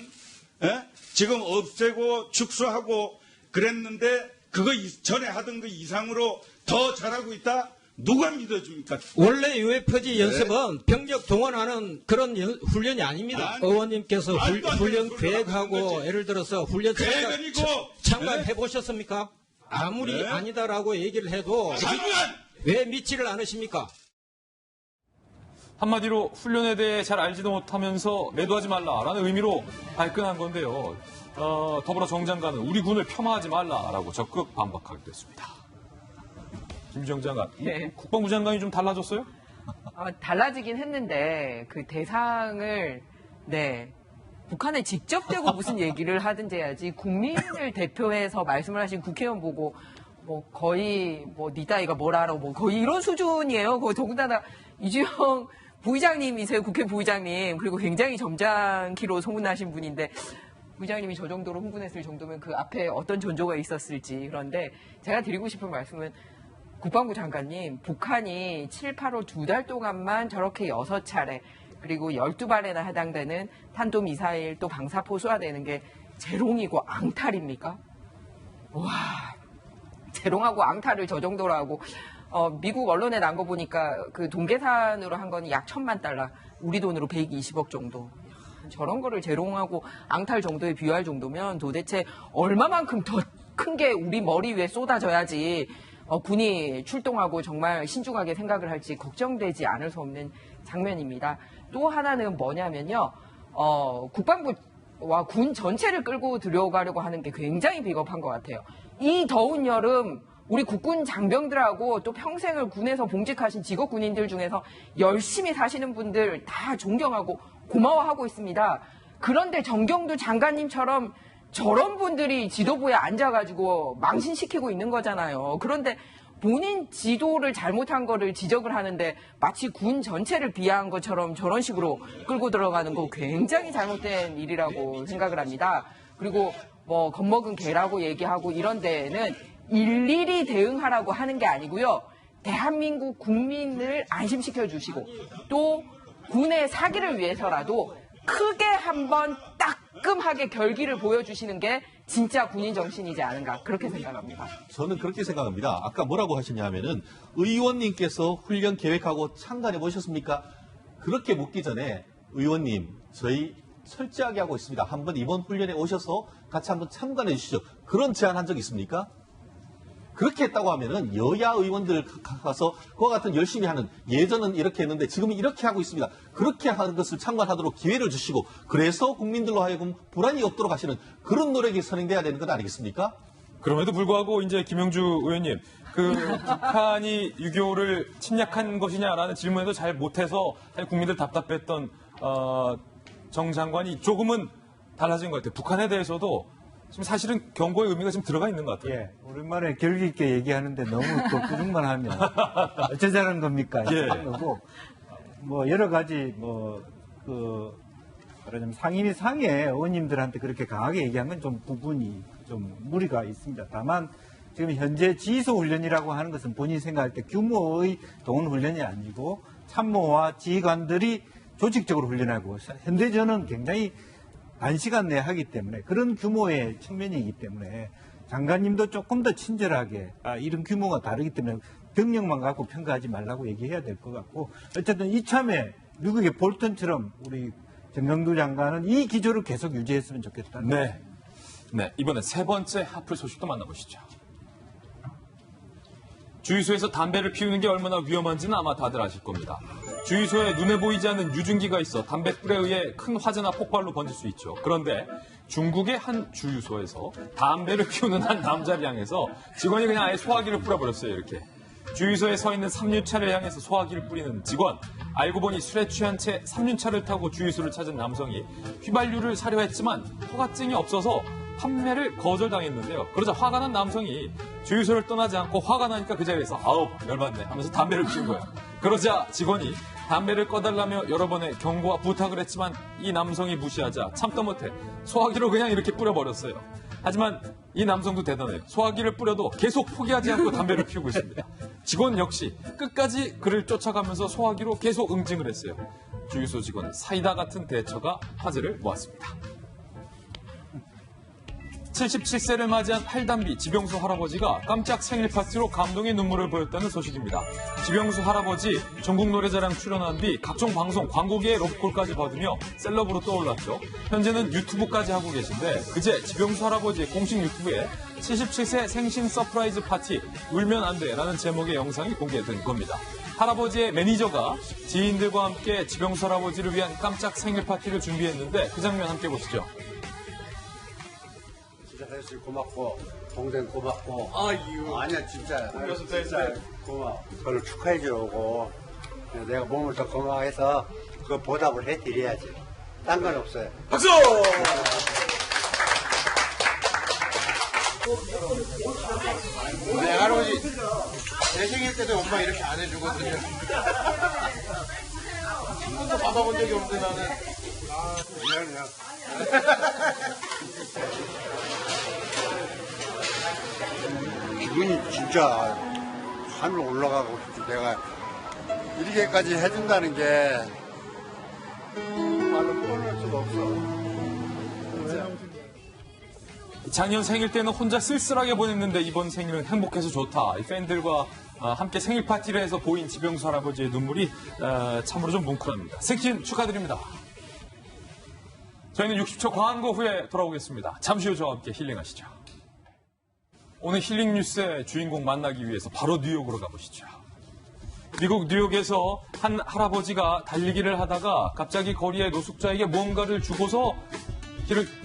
지금 없애고 축소하고 그랬는데 그거 전에 하던 거 이상으로 더 잘하고 있다? 누가 믿어줍니까? 원래 UFG 연습은 병력 동원하는 그런 훈련이 아닙니다. 의원님께서 훈련 계획하고 예를 들어서 훈련 참관해 보셨습니까? 아무리 아니다라고 얘기를 해도 왜 믿지를 않으십니까? 한마디로 훈련에 대해 잘 알지도 못하면서 매도하지 말라라는 의미로 발끈한 건데요. 더불어 정 장관은 우리 군을 폄하하지 말라라고 적극 반박하기도 했습니다. 김주영 장관, 네. 국방부 장관이 좀 달라졌어요? 달라지긴 했는데 그 대상을 북한에 직접 대고 무슨 얘기를 하든지 해야지 국민을 대표해서 말씀을 하신 국회의원 보고 뭐 거의 뭐 니 따위가 뭘 알아 뭐 거의 이런 수준이에요. 거의 더군다나 이주영 부의장님이세요. 국회 부의장님. 그리고 굉장히 점잖기로 소문나신 분인데 부의장님이 저 정도로 흥분했을 정도면 그 앞에 어떤 전조가 있었을지. 그런데 제가 드리고 싶은 말씀은 국방부 장관님, 북한이 7, 8월 2달 동안만 저렇게 6차례 그리고 12발에나 해당되는 탄도미사일 또 방사포 쏘아대는 게 재롱이고 앙탈입니까? 와, 재롱하고 앙탈을 저 정도로 하고 미국 언론에 난 거 보니까 그 동계산으로 한 건 약 1,000만 달러, 우리 돈으로 120억 정도. 저런 거를 재롱하고 앙탈 정도에 비유할 정도면 도대체 얼마만큼 더 큰 게 우리 머리 위에 쏟아져야지 군이 출동하고 정말 신중하게 생각을 할지 걱정되지 않을 수 없는 장면입니다. 또 하나는 뭐냐면요. 국방부와 군 전체를 끌고 들어가려고 하는 게 굉장히 비겁한 것 같아요. 이 더운 여름 우리 국군 장병들하고 또 평생을 군에서 봉직하신 직업 군인들 중에서 열심히 사시는 분들 다 존경하고 고마워하고 있습니다. 그런데 정경두 장관님처럼 저런 분들이 지도부에 앉아가지고 망신시키고 있는 거잖아요. 그런데 본인 지도를 잘못한 거를 지적을 하는데 마치 군 전체를 비하한 것처럼 저런 식으로 끌고 들어가는 거 굉장히 잘못된 일이라고 생각을 합니다. 그리고 뭐 겁먹은 개라고 얘기하고 이런 데에는 일일이 대응하라고 하는 게 아니고요. 대한민국 국민을 안심시켜 주시고 또 군의 사기를 위해서라도 크게 한번 따끔하게 결기를 보여주시는 게 진짜 군인 정신이지 않은가 그렇게 생각합니다. 저는 그렇게 생각합니다. 아까 뭐라고 하셨냐면은 의원님께서 훈련 계획하고 참관해 보셨습니까? 그렇게 묻기 전에 의원님 저희 철저하게 하고 있습니다. 한번 이번 훈련에 오셔서 같이 한번 참관해 주시죠. 그런 제안한 적 있습니까? 그렇게 했다고 하면은 여야 의원들 가서 그와 같은 열심히 하는 예전은 이렇게 했는데 지금은 이렇게 하고 있습니다. 그렇게 하는 것을 참관하도록 기회를 주시고 그래서 국민들로 하여금 불안이 없도록 하시는 그런 노력이 선행돼야 되는 것 아니겠습니까? 그럼에도 불구하고 이제 김영주 의원님, 북한이 6.25를 침략한 것이냐라는 질문에도 잘 못해서 국민들 답답했던 정 장관이 조금은 달라진 것 같아요. 북한에 대해서도 지금 사실은 경고의 의미가 지금 들어가 있는 것 같아요. 예, 오랜만에 결기 있게 얘기하는데 너무 또 꾸중만 하면 어쩌자는 겁니까? 예. 거고 뭐 여러 가지 말하자면 상임위 상에 의원님들한테 그렇게 강하게 얘기하면 좀 부분이 좀 무리가 있습니다. 다만 지금 현재 지휘소 훈련이라고 하는 것은 본인이 생각할 때 규모의 동원 훈련이 아니고 참모와 지휘관들이 조직적으로 훈련하고 현대전은 굉장히 단시간 내에 하기 때문에 그런 규모의 측면이기 때문에 장관님도 조금 더 친절하게 이런 규모가 다르기 때문에 병력만 갖고 평가하지 말라고 얘기해야 될 것 같고 어쨌든 이참에 미국의 볼턴처럼 우리 정경두 장관은 이 기조를 계속 유지했으면 좋겠다. 네. 이번엔 세 번째 하플 소식도 만나보시죠. 주유소에서 담배를 피우는 게 얼마나 위험한지는 아마 다들 아실 겁니다. 주유소에 눈에 보이지 않는 유증기가 있어 담뱃불에 의해 큰 화재나 폭발로 번질 수 있죠. 그런데 중국의 한 주유소에서 담배를 피우는 한 남자를 향해서 직원이 그냥 아예 소화기를 뿌려버렸어요. 이렇게. 주유소에 서 있는 삼륜차를 향해서 소화기를 뿌리는 직원. 알고 보니 술에 취한 채 삼륜차를 타고 주유소를 찾은 남성이 휘발유를 사려 했지만 허가증이 없어서 판매를 거절당했는데요. 그러자 화가 난 남성이 주유소를 떠나지 않고 화가 나니까 그 자리에서 아우 열받네 하면서 담배를 피운 거예요. 그러자 직원이 담배를 꺼달라며 여러 번의 경고와 부탁을 했지만 이 남성이 무시하자 참다 못해 소화기로 그냥 이렇게 뿌려버렸어요. 하지만 이 남성도 대단해요. 소화기를 뿌려도 계속 포기하지 않고 담배를 피우고 있습니다. 직원 역시 끝까지 그를 쫓아가면서 소화기로 계속 응징을 했어요. 주유소 직원 사이다 같은 대처가 화제를 모았습니다. 77세를 맞이한 팔담비 지병수 할아버지가 깜짝 생일 파티로 감동의 눈물을 보였다는 소식입니다. 지병수 할아버지 전국 노래자랑 출연한 뒤 각종 방송, 광고계의 로프콜까지 받으며 셀럽으로 떠올랐죠. 현재는 유튜브까지 하고 계신데 그제 지병수 할아버지의 공식 유튜브에 77세 생신 서프라이즈 파티 울면 안 돼라는 제목의 영상이 공개된 겁니다. 할아버지의 매니저가 지인들과 함께 지병수 할아버지를 위한 깜짝 생일 파티를 준비했는데 그 장면 함께 보시죠. 혜수 고맙고 동생 고맙고 아니야 진짜 고마워. 저를 축하해 주려고 내가 몸을 더 건강해서 그 보답을 해드려야지. 딴 건 없어요. 박수! 네, 할아버지 내 생일 때도 엄마 이렇게 안 해주거든요. 한 번도 받아본 적이 없는데 나는 그냥 기분이 진짜 하늘 올라가고 싶지. 내가 이렇게까지 해준다는 게 말로 표현할 수가 없어. 작년 생일 때는 혼자 쓸쓸하게 보냈는데 이번 생일은 행복해서 좋다. 팬들과 함께 생일 파티를 해서 보인 지병수 할아버지의 눈물이 참으로 좀 뭉클합니다. 생신 축하드립니다. 저희는 60초 광고 후에 돌아오겠습니다. 잠시 후 저와 함께 힐링하시죠. 오늘 힐링 뉴스의 주인공 만나기 위해서 바로 뉴욕으로 가보시죠. 미국 뉴욕에서 한 할아버지가 달리기를 하다가 갑자기 거리에 노숙자에게 무언가를 주고서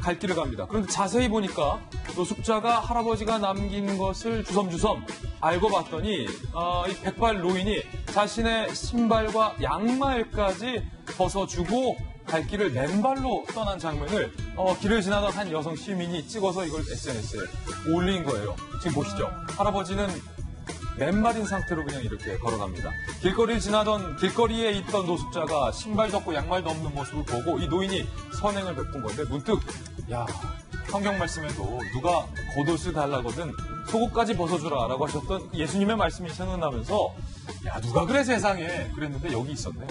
갈 길을 갑니다. 그런데 자세히 보니까 노숙자가 할아버지가 남긴 것을 주섬주섬 알고 봤더니 이 백발 노인이 자신의 신발과 양말까지 벗어주고 갈 길을 맨발로 떠난 장면을 길을 지나던 한 여성 시민이 찍어서 이걸 SNS에 올린 거예요. 지금 보시죠. 할아버지는 맨발인 상태로 그냥 이렇게 걸어갑니다. 길거리를 지나던 길거리에 있던 노숙자가 신발도 없고 양말도 없는 모습을 보고 이 노인이 선행을 베푼 건데 문득 성경 말씀에도 누가 겉옷을 달라거든 속옷까지 벗어주라라고 하셨던 예수님의 말씀이 생각나면서 누가 그래 세상에 그랬는데 여기 있었네.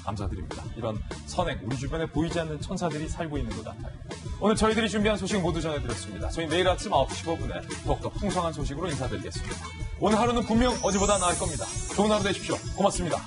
감사드립니다. 이런 선행, 우리 주변에 보이지 않는 천사들이 살고 있는 것 같아요. 오늘 저희들이 준비한 소식 모두 전해드렸습니다. 저희 내일 아침 9시 15분에 더욱더 풍성한 소식으로 인사드리겠습니다. 오늘 하루는 분명 어제보다 나을 겁니다. 좋은 하루 되십시오. 고맙습니다.